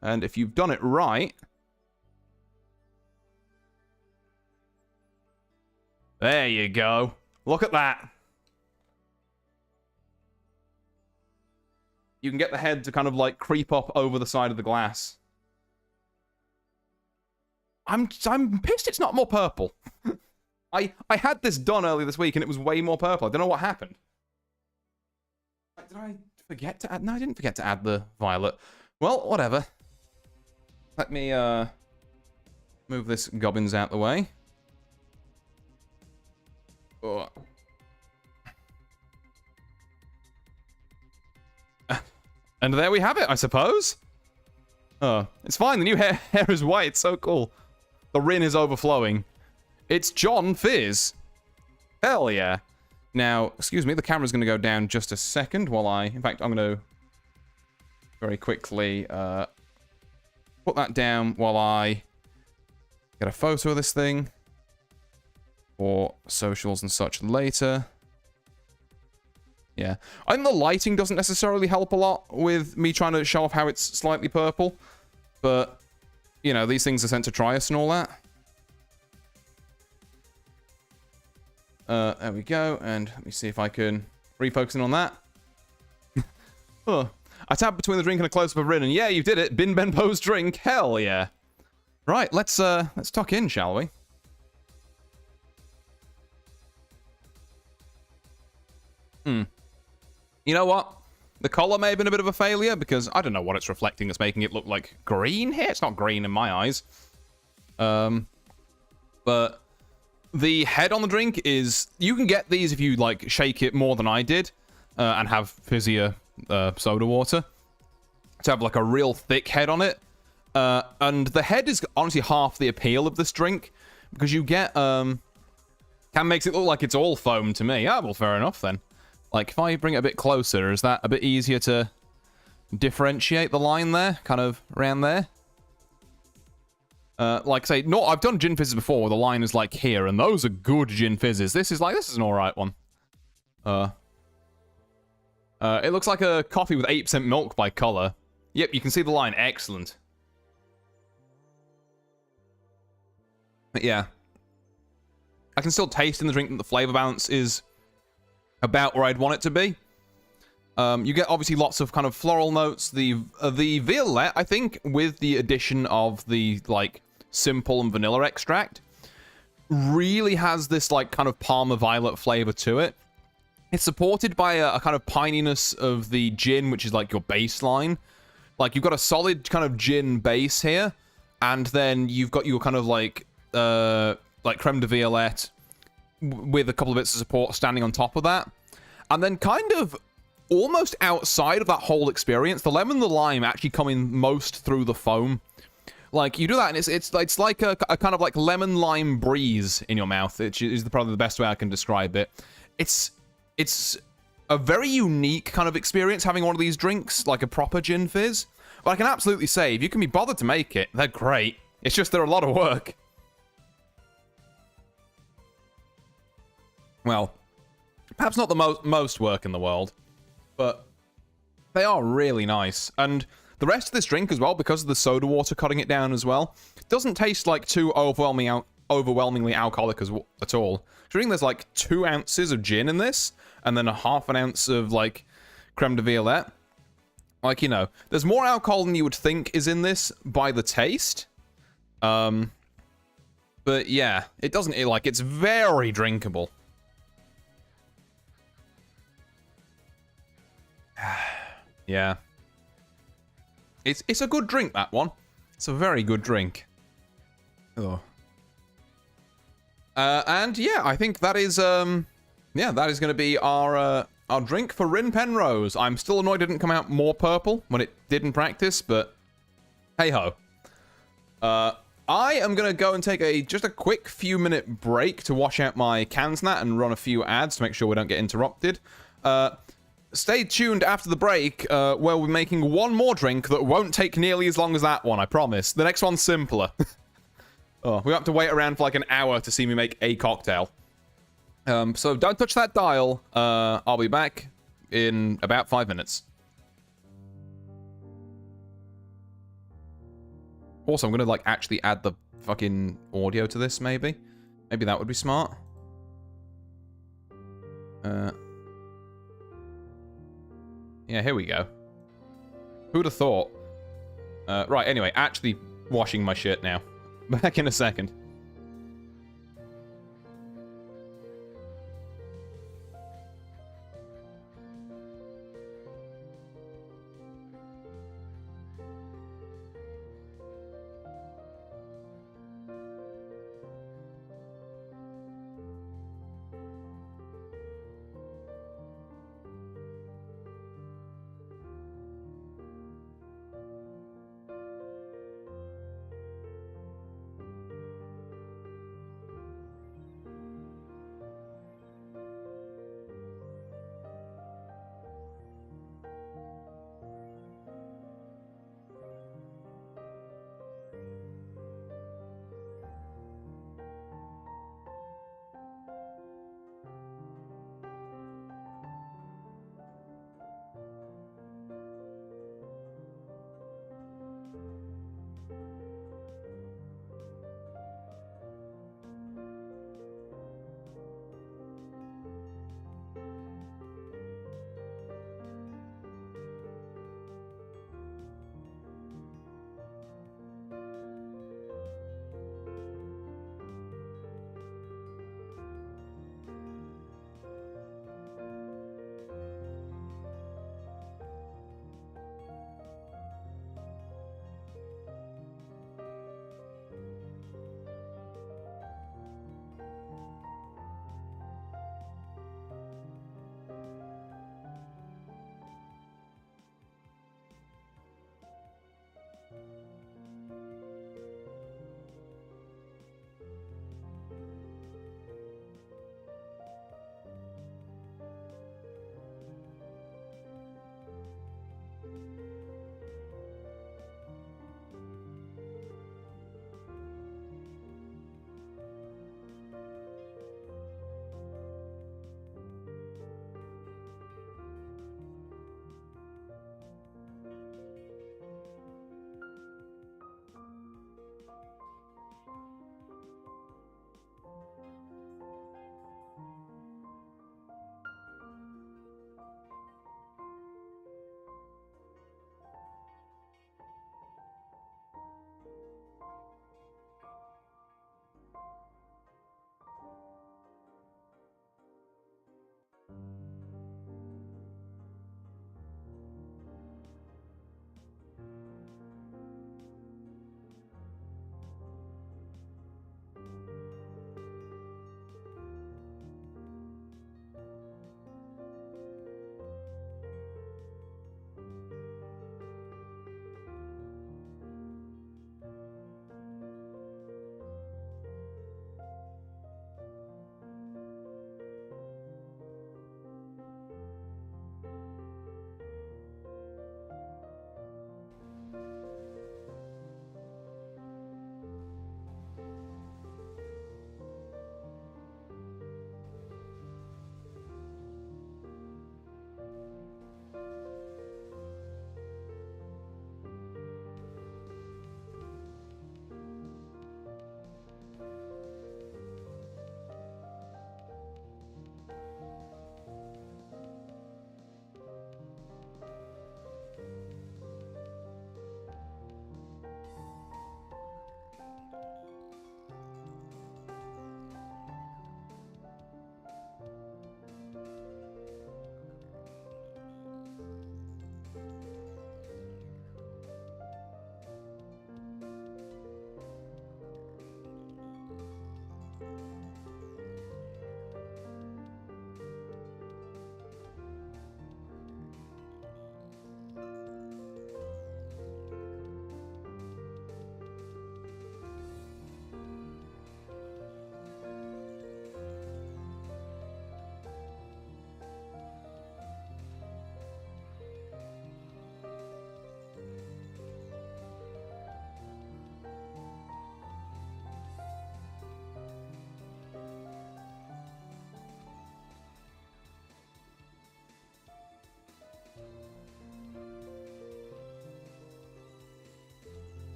And if you've done it right... There you go. Look at that. You can get the head to kind of like creep up over the side of the glass. I'm pissed it's not more purple. I had this done earlier this week and it was way more purple. I don't know what happened. Did I forget to add? No, I didn't forget to add the violet. Well, whatever. Let me move this gobbins out the way. Oh. And there we have it, I suppose. Oh, it's fine. The new hair is white. It's so cool. The rin is overflowing. It's John Fizz. Hell yeah. Now, excuse me, the camera's going to go down just a second while in fact, I'm going to very quickly put that down while I get a photo of this thing for socials and such later. Yeah. I think the lighting doesn't necessarily help a lot with me trying to show off how it's slightly purple. But, you know, these things are sent to try us and all that. There we go. And let me see if I can refocus in on that. Oh. I tabbed between the drink and a close-up of Rin, and yeah, you did it. Bin Ben Po's drink. Hell yeah. Right, let's tuck in, shall we? You know what? The color may have been a bit of a failure because I don't know what it's reflecting that's making it look like green here. It's not green in my eyes. But the head on the drink is... You can get these if you, like, shake it more than I did and have fizzier soda water to have, like, a real thick head on it. And the head is honestly half the appeal of this drink because you get... Kind of makes it look like it's all foam to me. Ah, well, fair enough then. Like, if I bring it a bit closer, is that a bit easier to differentiate the line there? Kind of around there? Like, say, no, I've done gin fizzes before where the line is, like, here, and those are good gin fizzes. This is an alright one. It looks like a coffee with 8% milk by color. Yep, you can see the line. Excellent. But yeah. I can still taste in the drink that the flavor balance is about where I'd want it to be. You get obviously lots of kind of floral notes. The Violette, I think, with the addition of the like simple and vanilla extract, really has this like kind of Parma Violet flavor to it. It's supported by a kind of pininess of the gin, which is like your baseline. Like you've got a solid kind of gin base here, and then you've got your kind of like creme de violette with a couple of bits of support standing on top of that. And then kind of almost outside of that whole experience, the lemon and the lime actually come in most through the foam. Like, you do that, and it's like a kind of like lemon-lime breeze in your mouth, which is probably the best way I can describe it. It's a very unique kind of experience having one of these drinks, like a proper gin fizz. But I can absolutely say, if you can be bothered to make it, they're great. It's just they're a lot of work. Well, perhaps not the most work in the world, but they are really nice. And the rest of this drink as well, because of the soda water cutting it down as well, doesn't taste like too overwhelmingly alcoholic at all. Considering there's like 2 ounces of gin in this, and then a ½ ounce of like creme de violette. Like, you know, there's more alcohol than you would think is in this by the taste. But yeah, it's very drinkable. Yeah. It's a good drink, that one. It's a very good drink. Oh. And yeah, I think that is that is going to be our drink for Rin Penrose. I'm still annoyed it didn't come out more purple when it did in practice, but hey ho. I am going to go and take just a quick few-minute break to wash out my cans and run a few ads to make sure we don't get interrupted. Stay tuned after the break, where we're making one more drink that won't take nearly as long as that one, I promise. The next one's simpler. Oh, we have to wait around for like an hour to see me make a cocktail. So don't touch that dial. I'll be back in about 5 minutes. Also, I'm gonna like actually add the fucking audio to this, maybe. Maybe that would be smart. Yeah, here we go. Who'd have thought? Right, anyway, actually washing my shit now. Back in a second.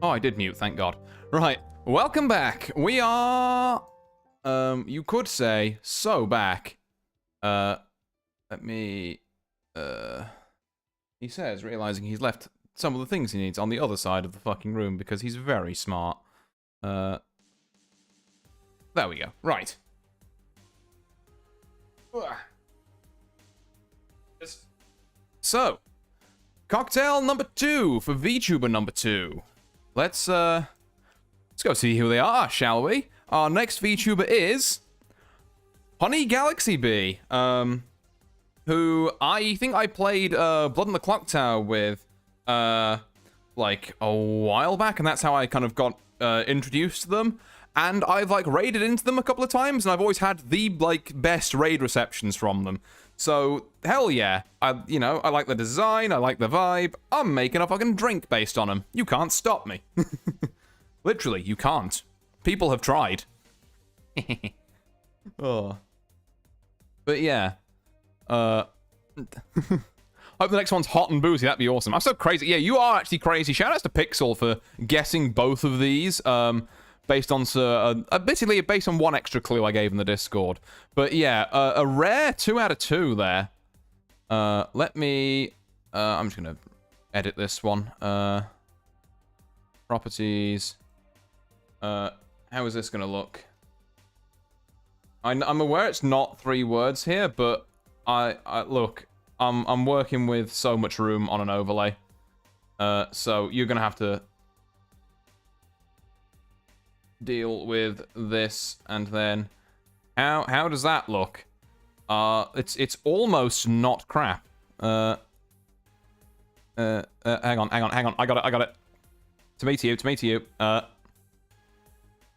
Oh, I did mute, thank God. Right, welcome back. We are you could say, so back. Let me, he says, realizing he's left some of the things he needs on the other side of the fucking room because he's very smart. There we go. Right. So, cocktail number 2 for VTuber number 2. Let's go see who they are, shall we? Our next VTuber is Honey Galaxy Bee, who I think I played Blood in the Clock Tower with like a while back, and that's how I kind of got introduced to them. And I've like raided into them a couple of times, and I've always had the like best raid receptions from them. So hell yeah, I like the design, I like the vibe. I'm making a fucking drink based on them. You can't stop me. Literally, you can't. People have tried. Oh. But yeah. Hope the next one's hot and boozy. That'd be awesome. I'm so crazy. Yeah, you are actually crazy. Shout outs to Pixel for guessing both of these. Based on basically based on one extra clue I gave in the Discord. But yeah, a rare 2 out of 2 there. Let me. I'm just gonna edit this one. Properties. How is this gonna look? I'm aware it's not 3 words here, but I look. I'm working with so much room on an overlay. So you're gonna have to deal with this, and then how does that look? It's almost not crap. Hang on. I got it. To me to you.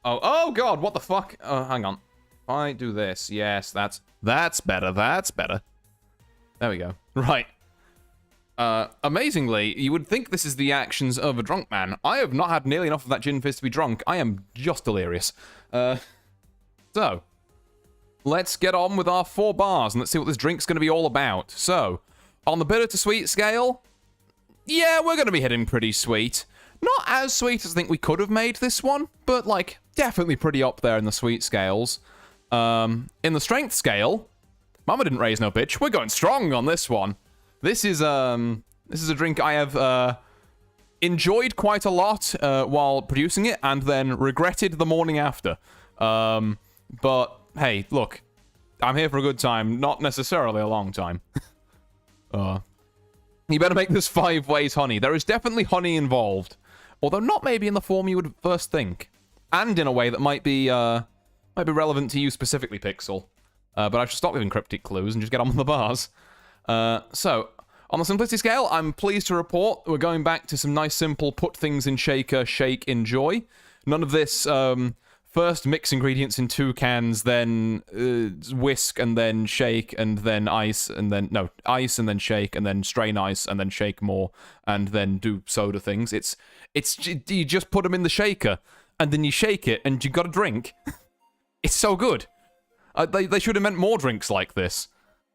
Oh god, what the fuck? Hang on. If I do this, yes, that's better. That's better. There we go. Right. Amazingly, you would think this is the actions of a drunk man. I have not had nearly enough of that gin fizz to be drunk. I am just delirious. So, let's get on with our 4 bars and let's see what this drink's going to be all about. So, on the bitter to sweet scale, yeah, we're going to be hitting pretty sweet. Not as sweet as I think we could have made this one, but, like, definitely pretty up there in the sweet scales. In the strength scale, Mama didn't raise no bitch. We're going strong on this one. This is a drink I have enjoyed quite a lot while producing it, and then regretted the morning after. But hey, look, I'm here for a good time, not necessarily a long time. You better make this 5 ways honey. There is definitely honey involved, although not maybe in the form you would first think, and in a way that might be relevant to you specifically, Pixel. But I should stop giving cryptic clues and just get on with the bars. So, on the simplicity scale, I'm pleased to report we're going back to some nice simple put things in shaker, shake, enjoy. None of this first mix ingredients in 2 cans, then whisk and then shake and then ice and then, no, ice and then shake and then strain ice and then shake more and then do soda things. It's you just put them in the shaker and then you shake it and you got a drink. It's so good. They should have meant more drinks like this.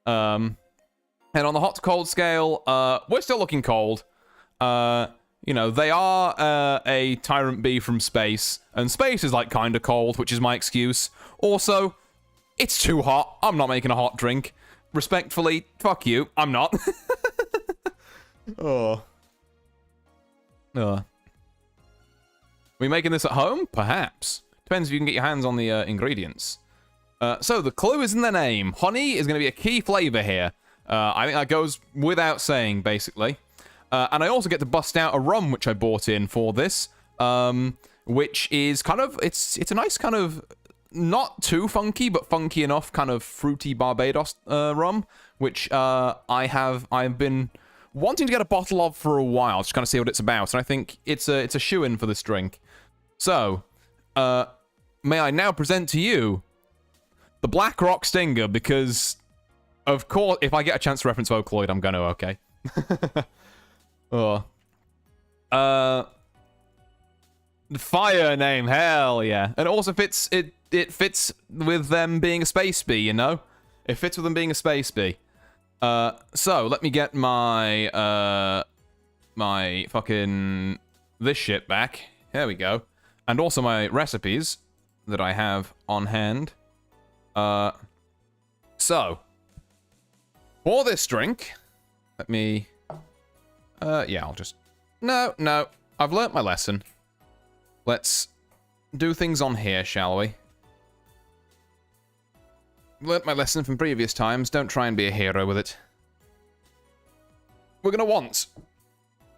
And on the hot to cold scale, we're still looking cold. You know, they are a tyrant bee from space, and space is like kind of cold, which is my excuse. Also, it's too hot. I'm not making a hot drink. Respectfully, fuck you. I'm not. We making this at home? Perhaps. Depends if you can get your hands on the ingredients. So the clue is in the name. Honey is going to be a key flavor here. I think that goes without saying, basically. And I also get to bust out a rum, which I bought in for this, which is kind of, it's a nice kind of, not too funky, but funky enough kind of fruity Barbados rum, which I've been wanting to get a bottle of for a while, just kind of see what it's about, and I think it's a shoo-in for this drink. So, may I now present to you the Black Rock Stinger, because, of course, if I get a chance to reference Vocaloid, I'm gonna, okay. Fire name, hell yeah. And it also fits, it fits with them being a space bee, you know? It fits with them being a space bee. So, let me get my, my fucking, this shit back. There we go. And also my recipes that I have on hand. So, for this drink, let me... yeah, I'll just... No. I've learnt my lesson. Let's do things on here, shall we? Learnt my lesson from previous times. Don't try and be a hero with it. We're going to want,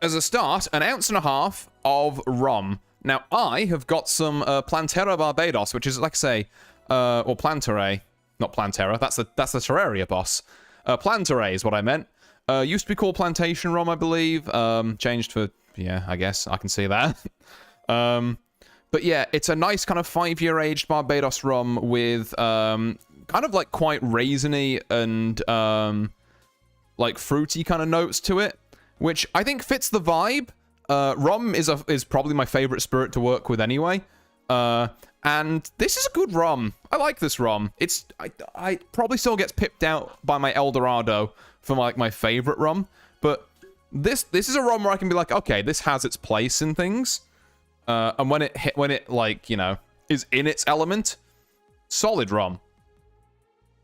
as a start, 1.5 ounces of rum. Now, I have got some Plantera Barbados, which is, like I say, or Plantaray. Not Plantera. That's the Terraria boss. Plantaray is what I meant. Used to be called Plantation Rum, I believe. Changed for... Yeah, I guess. I can see that. But yeah, it's a nice kind of 5-year aged Barbados rum with kind of like quite raisiny and like fruity kind of notes to it, which I think fits the vibe. Rum is probably my favorite spirit to work with anyway. And this is a good rum. I like this rum. I probably still gets pipped out by my Eldorado for like my favorite rum, but this is a rum where I can be like, okay, this has its place in things. And when it like, you know, is in its element, solid rum.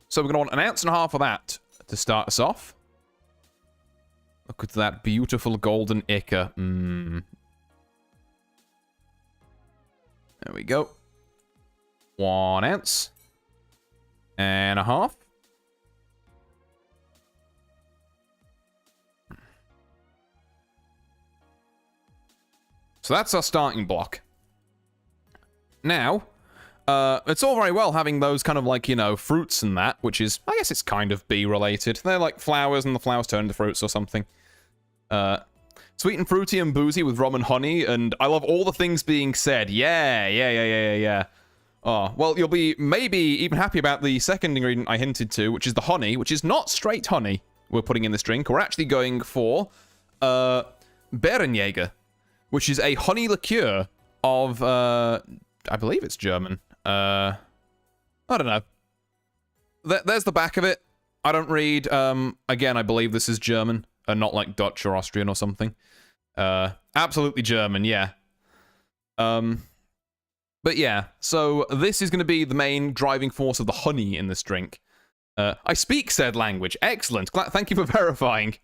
So we're going to want 1.5 ounces of that to start us off. Look at that beautiful golden ichor. There we go. 1 ounce. And a half. So that's our starting block. Now, it's all very well having those kind of like, you know, fruits and that, which is, I guess it's kind of bee related. They're like flowers and the flowers turn into fruits or something. Sweet and fruity and boozy with rum and honey, and I love all the things being said. Yeah. Oh, well, you'll be maybe even happy about the second ingredient I hinted to, which is the honey, which is not straight honey we're putting in this drink. We're actually going for Beerenjäger, which is a honey liqueur of, I believe it's German. I don't know. There's the back of it. I don't read. Again, I believe this is German, and not like Dutch or Austrian or something. Absolutely German, yeah. But yeah, so this is going to be the main driving force of the honey in this drink. I speak said language. Excellent. Thank you for verifying.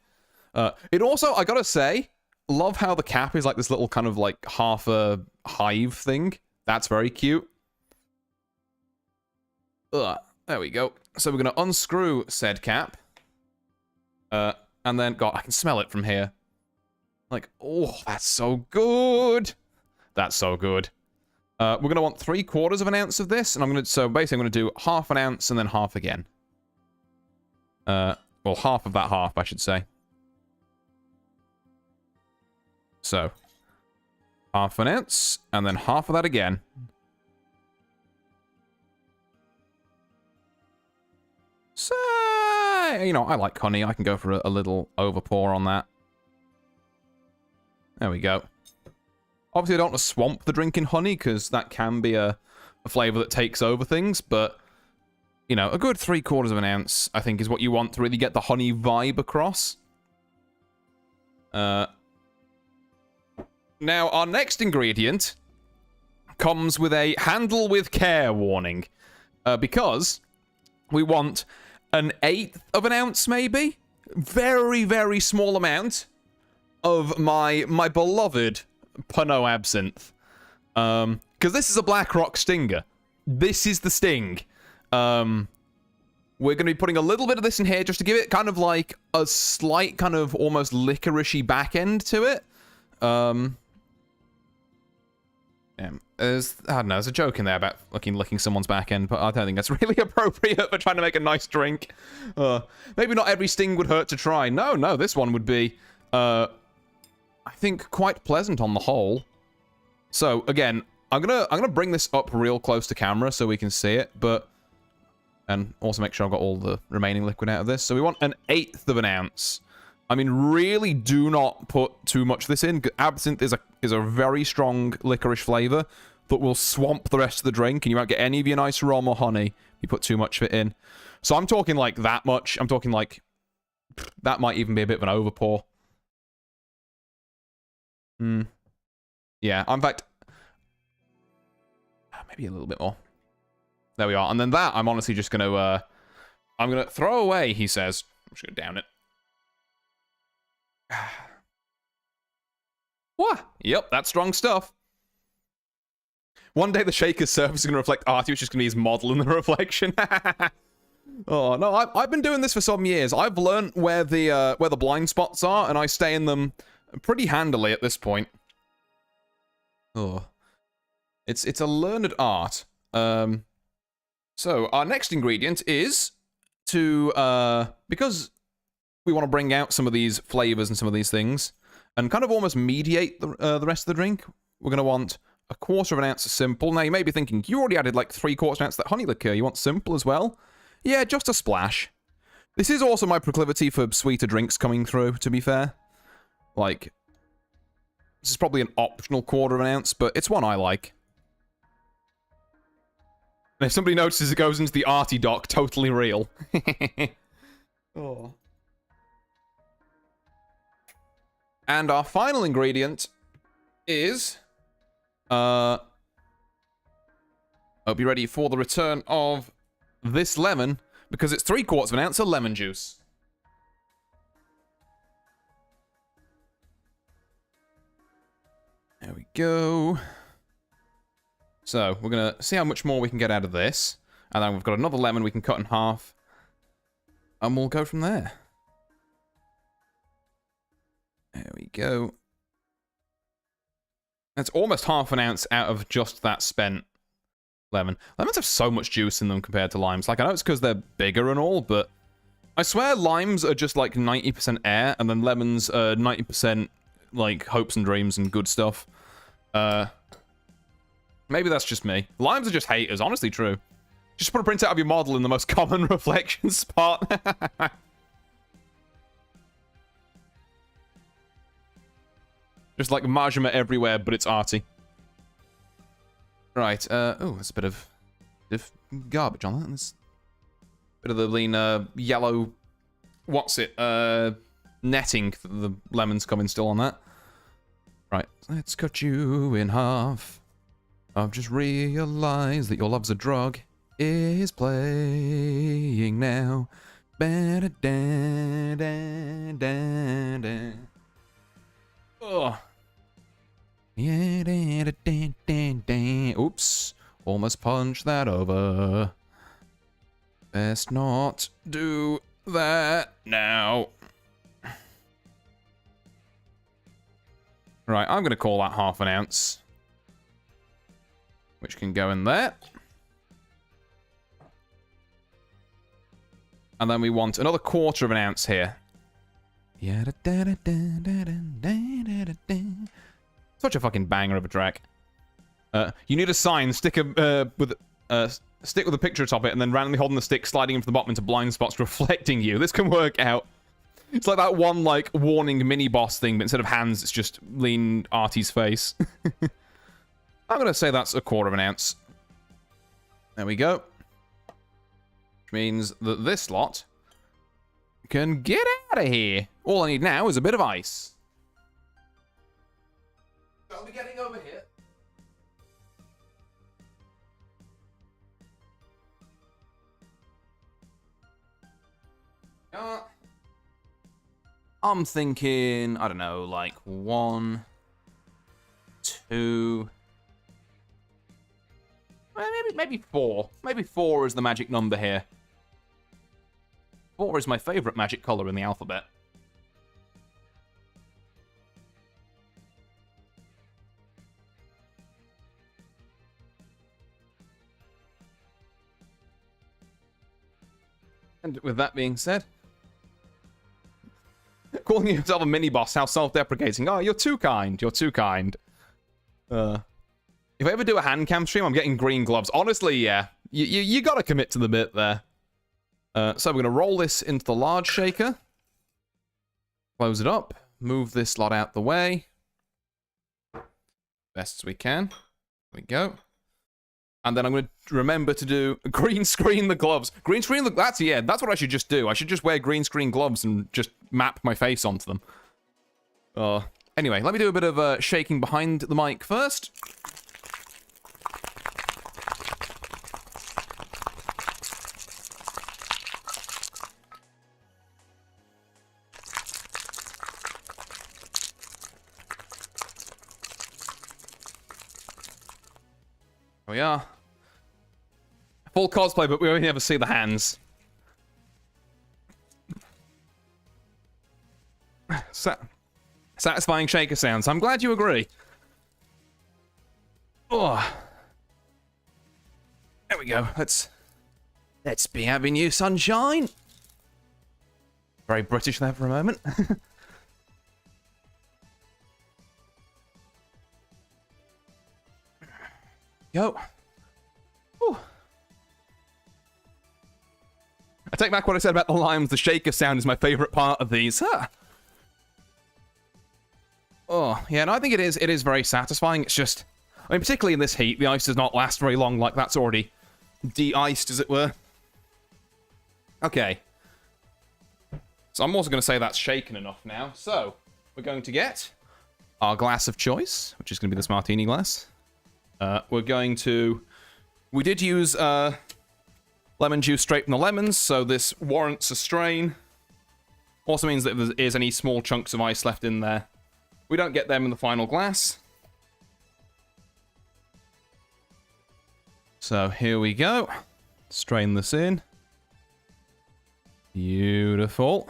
It also, I gotta say, love how the cap is like this little kind of like half a hive thing. That's very cute. There we go. So we're going to unscrew said cap. And then, God, I can smell it from here. Like, oh, that's so good. That's so good. We're going to want 3/4 ounce of this. And so basically I'm going to do 1/2 ounce and then half again. Well, half of that half, I should say. So, 1/2 ounce, and then half of that again. So, you know, I like honey. I can go for a little overpour on that. There we go. Obviously, I don't want to swamp the drink in honey, because that can be a flavor that takes over things, but, you know, a good 3/4 ounce, I think, is what you want to really get the honey vibe across. Now, our next ingredient comes with a handle with care warning. Because we want 1/8 ounce, maybe? Very, very small amount of my beloved Pernod Absinthe. Because this is a Black Rock Stinger. This is the sting. We're going to be putting a little bit of this in here just to give it kind of like a slight kind of almost licorice-y back end to it. I don't know, there's a joke in there about licking someone's back end, but I don't think that's really appropriate for trying to make a nice drink. Maybe not every sting would hurt to try. No, this one would be, I think, quite pleasant on the whole. So, again, I'm gonna bring this up real close to camera so we can see it, and also make sure I've got all the remaining liquid out of this. So we want 1/8 ounce. I mean, really do not put too much of this in. Absinthe is a very strong licorice flavor that will swamp the rest of the drink, and you won't get any of your nice rum or honey if you put too much of it in. So I'm talking like that much. I'm talking like that might even be a bit of an overpour. Yeah, in fact, maybe a little bit more. There we are. And then that, I'm honestly just going to... I'm going to throw away, he says. I'm just going to down it. What? Yep, that's strong stuff. One day the shaker's surface is going to reflect Artie, which is going to be his model in the reflection. Oh, no, I've been doing this for some years. I've learned where the blind spots are, and I stay in them pretty handily at this point. Oh. It's a learned art. So, our next ingredient is to, because we want to bring out some of these flavors and some of these things, and kind of almost mediate the rest of the drink, we're going to want 1/4 ounce of simple. Now, you may be thinking, you already added like 3/4 ounce of that honey liqueur. You want simple as well? Yeah, just a splash. This is also my proclivity for sweeter drinks coming through, to be fair. Like, this is probably an optional 1/4 ounce, but it's one I like. And if somebody notices it goes into the Artie doc, totally real. Oh. And our final ingredient is... hope you're ready for the return of this lemon, because it's 3/4 ounce of lemon juice. There we go. So, we're going to see how much more we can get out of this. And then we've got another lemon we can cut in half. And we'll go from there. There we go. That's almost 1/2 ounce out of just that spent lemon. Lemons have so much juice in them compared to limes. Like, I know it's because they're bigger and all, but I swear limes are just like 90% air, and then lemons are 90% like hopes and dreams and good stuff. Maybe that's just me. Limes are just haters, honestly true. Just put a printout of your model in the most common reflection spot. Just like Majima everywhere, but it's arty. Right, oh, there's a bit of garbage on that. There's a bit of the lean, yellow, what's it, netting that the lemons come in still on that. Right, let's cut you in half. I've just realized that your love's a drug is playing now. Ugh. Oops. Almost punched that over. Best not do that now. Right, I'm going to call that 1/2 ounce. Which can go in there. And then we want another 1/4 ounce here. Such a fucking banger of a track. You need a sign. Stick with a picture atop it, and then randomly holding the stick, sliding him from the bottom into blind spots, reflecting you. This can work out. It's like that one like warning mini boss thing, but instead of hands, it's just lean Artie's face. I'm gonna say that's 1/4 ounce. There we go. Which means that this lot can get out of here. All I need now is a bit of ice. I'll be getting over here. I'm thinking, I don't know, like 1, 2... Maybe 4. Maybe 4 is the magic number here. 4 is my favorite magic color in the alphabet. And with that being said, calling yourself a mini-boss, how self-deprecating. Oh, you're too kind. You're too kind. If I ever do a hand cam stream, I'm getting green gloves. Honestly, yeah. You gotta commit to the bit there. So we're gonna roll this into the large shaker. Close it up. Move this lot out the way. Best as we can. There we go. And then I'm going to remember to do green screen the gloves. Green screen the... That's what I should just do. I should just wear green screen gloves and just map my face onto them. Anyway, let me do a bit of shaking behind the mic first. we are. Full cosplay, but we only ever see the hands. Satisfying shaker sounds. I'm glad you agree. Oh. There we go. Let's be having you, sunshine. Very British there for a moment. Yo. Whew. I take back what I said about the limes. The shaker sound is my favorite part of these. Huh. Oh, yeah, no, I think it is very satisfying. It's just, I mean, particularly in this heat, the ice does not last very long. Like, that's already de-iced, as it were. Okay. So I'm also going to say that's shaken enough now. So, we're going to get our glass of choice, which is going to be this martini glass. We're going to... We did use lemon juice straight from the lemons, so this warrants a strain. Also means that if there is any small chunks of ice left in there, we don't get them in the final glass. So here we go. Strain this in. Beautiful.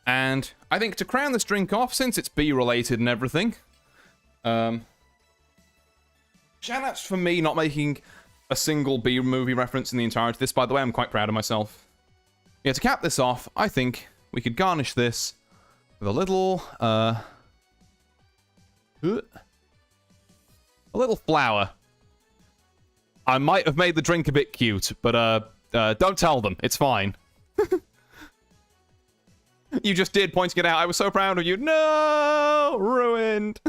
And I think to crown this drink off, since it's bee-related and everything, shout-outs for me not making a single bee movie reference in the entirety of this. By the way, I'm quite proud of myself. Yeah, to cap this off, I think we could garnish this with a little flour. I might have made the drink a bit cute, but don't tell them. It's fine. You just did, pointing it out. I was so proud of you. No! Ruined.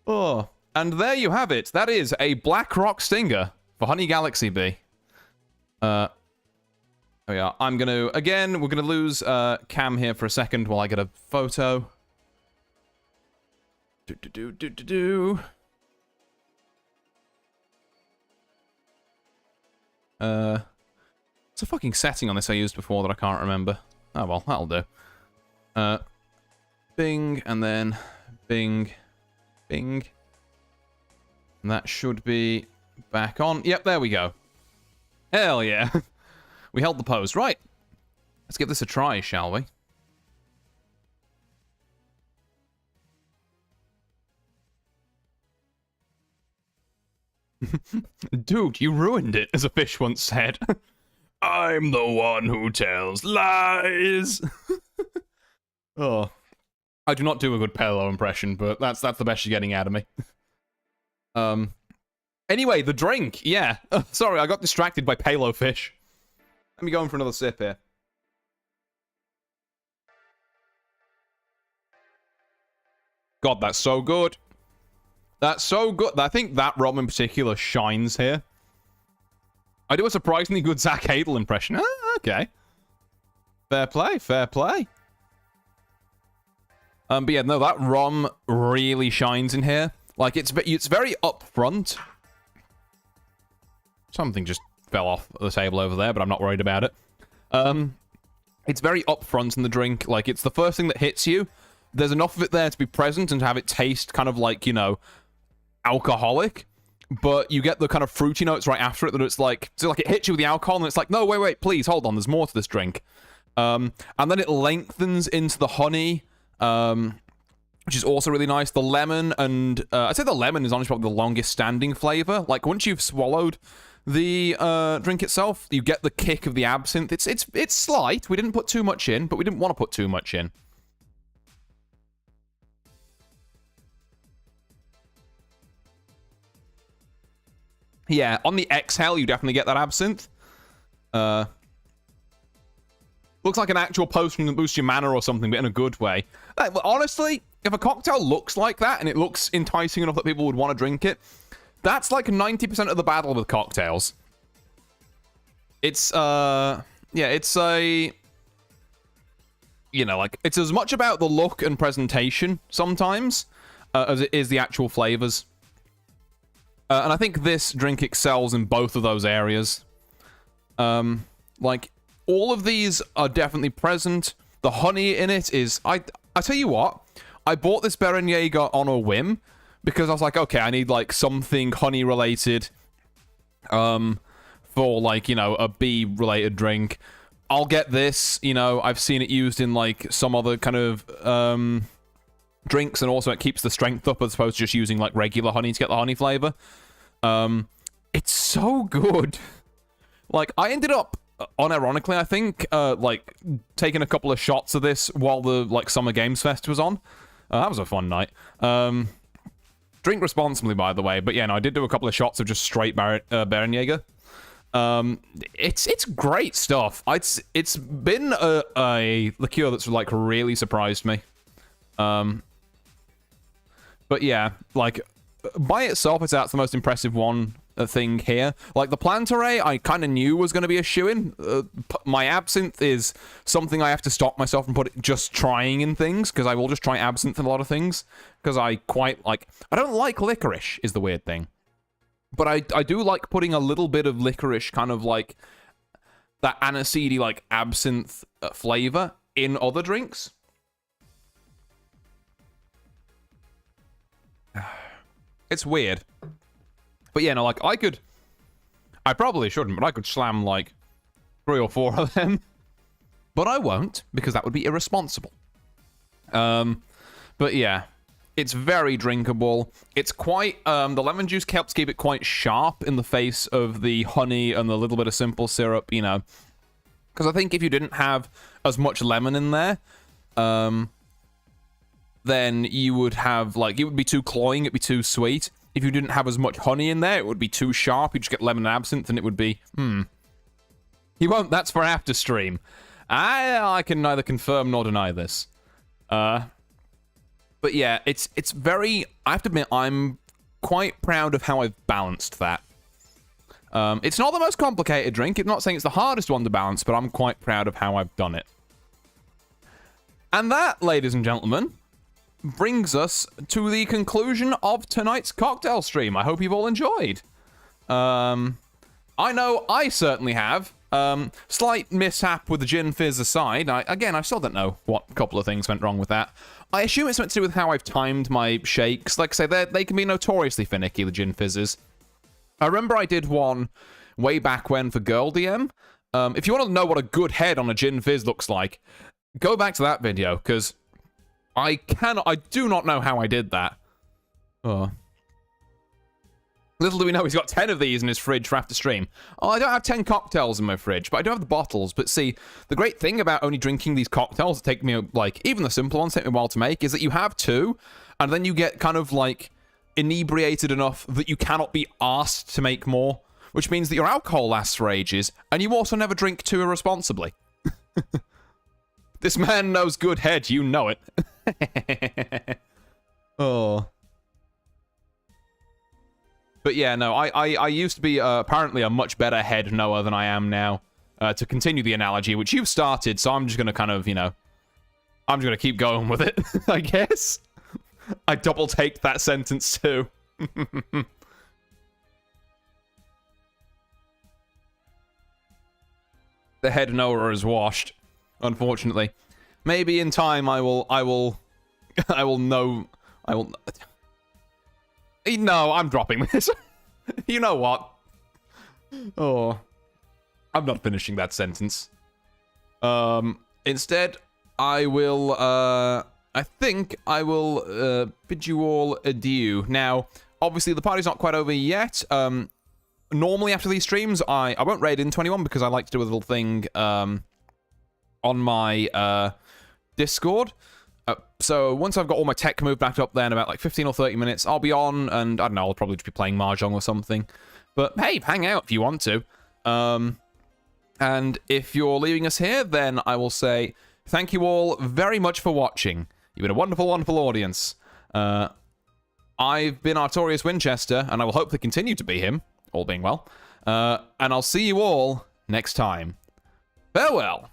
Oh. And there you have it. That is a Black Rock Stinger for Honey Galaxy Bee. Oh yeah, I'm gonna... Again, we're gonna lose Cam here for a second while I get a photo. It's a fucking setting on this I used before that I can't remember. Oh well, that'll do. Bing, and then bing, bing. And that should be back on. Yep, there we go. Hell yeah. We held the pose. Right. Let's give this a try, shall we? Dude, you ruined it, as a fish once said. I'm the one who tells lies. Oh. I do not do a good Pello impression, but that's the best you're getting out of me. Anyway, the drink, yeah. Sorry, I got distracted by Palo fish. Let me go in for another sip here. God, that's so good. That's so good. I think that rum in particular shines here. I do a surprisingly good Zach Hadel impression. Ah, okay. Fair play, fair play. But yeah, no, that rum really shines in here. Like, it's very upfront. Something just fell off the table over there, but I'm not worried about it. It's very upfront in the drink. Like, it's the first thing that hits you. There's enough of it there to be present and to have it taste kind of like, you know, alcoholic. But you get the kind of fruity notes right after it that it's like... So, like, it hits you with the alcohol and it's like, no, wait, please, hold on, there's more to this drink. And then it lengthens into the honey, which is also really nice. The lemon and... I'd say the lemon is honestly probably the longest standing flavor. Like, once you've swallowed the drink itself, you get the kick of the absinthe. It's slight. We didn't put too much in, but we didn't want to put too much in. Yeah, on the exhale, you definitely get that absinthe. Looks like an actual potion that boosts your mana or something, but in a good way. Like, honestly, if a cocktail looks like that, and it looks enticing enough that people would want to drink it, that's like 90% of the battle with cocktails. It's, yeah, it's a... You know, like, it's as much about the look and presentation, sometimes, as it is the actual flavors. And I think this drink excels in both of those areas. Like, all of these are definitely present. The honey in it is... I tell you what, I bought this Berenjäger on a whim because I was like, okay, I need like something honey related for like, you know, a bee related drink. I'll get this, you know, I've seen it used in like some other kind of drinks, and also it keeps the strength up as opposed to just using like regular honey to get the honey flavor. It's so good. Like, I ended up, unironically, I think, like, taking a couple of shots of this while the, like, Summer Games Fest was on. That was a fun night. Drink responsibly, by the way, but yeah, no, I did do a couple of shots of just straight Berenjäger. It's great stuff. It's been a liqueur that's, like, really surprised me. But yeah, like, by itself, it's the most impressive one thing here. Like, the Plantaray, I kind of knew was going to be a shoo-in. My absinthe is something I have to stop myself from just trying in things, because I will just try absinthe in a lot of things, because I quite like... I don't like licorice, is the weird thing. But I do like putting a little bit of licorice, kind of like that aniseedy, like, absinthe flavor in other drinks. It's weird. But yeah, no, like, I probably shouldn't, but I could slam, like, 3 or 4 of them. But I won't, because that would be irresponsible. But yeah, it's very drinkable. It's quite, the lemon juice helps keep it quite sharp in the face of the honey and the little bit of simple syrup, you know. Because I think if you didn't have as much lemon in there, then you would have, like, it would be too cloying, it'd be too sweet. If you didn't have as much honey in there, it would be too sharp. You'd just get lemon and absinthe, and it would be, You won't, that's for after stream. I can neither confirm nor deny this. But yeah, it's very, I have to admit, I'm quite proud of how I've balanced that. It's not the most complicated drink. I'm not saying it's the hardest one to balance, but I'm quite proud of how I've done it. And that, ladies and gentlemen, brings us to the conclusion of tonight's cocktail stream. I hope you've all enjoyed. I know I certainly have. Slight mishap with the gin fizz aside. I still don't know what couple of things went wrong with that. I assume it's meant to do with how I've timed my shakes. Like I say, they can be notoriously finicky, the gin fizzes. I remember I did one way back when for Girl DM. If you want to know what a good head on a gin fizz looks like, go back to that video, because I do not know how I did that. Oh. Little do we know he's got 10 of these in his fridge for after stream. Oh, I don't have 10 cocktails in my fridge, but I do have the bottles. But see, the great thing about only drinking these cocktails that take me, like, even the simple ones take me a while to make, is that you have 2, and then you get kind of, like, inebriated enough that you cannot be asked to make more, which means that your alcohol lasts for ages, and you also never drink too irresponsibly. This man knows good head, you know it. Oh. But yeah, no, I used to be apparently a much better head knower than I am now. To continue the analogy, which you've started, so I'm just going to kind of, you know, I'm just going to keep going with it, I guess. I double-taked that sentence too. The head knower is washed. Unfortunately, maybe in time I will know. No, I'm dropping this. You know what? Oh, I'm not finishing that sentence. Instead, I will. I think I will bid you all adieu. Now, obviously, the party's not quite over yet. Normally after these streams, I won't raid into anyone because I like to do a little thing. On my Discord. So once I've got all my tech moved back up there in about like 15 or 30 minutes, I'll be on, and I don't know, I'll probably just be playing Mahjong or something. But hey, hang out if you want to. And if you're leaving us here, then I will say thank you all very much for watching. You've been a wonderful, wonderful audience. I've been Artorius Winchester, and I will hopefully continue to be him, all being well. And I'll see you all next time. Farewell.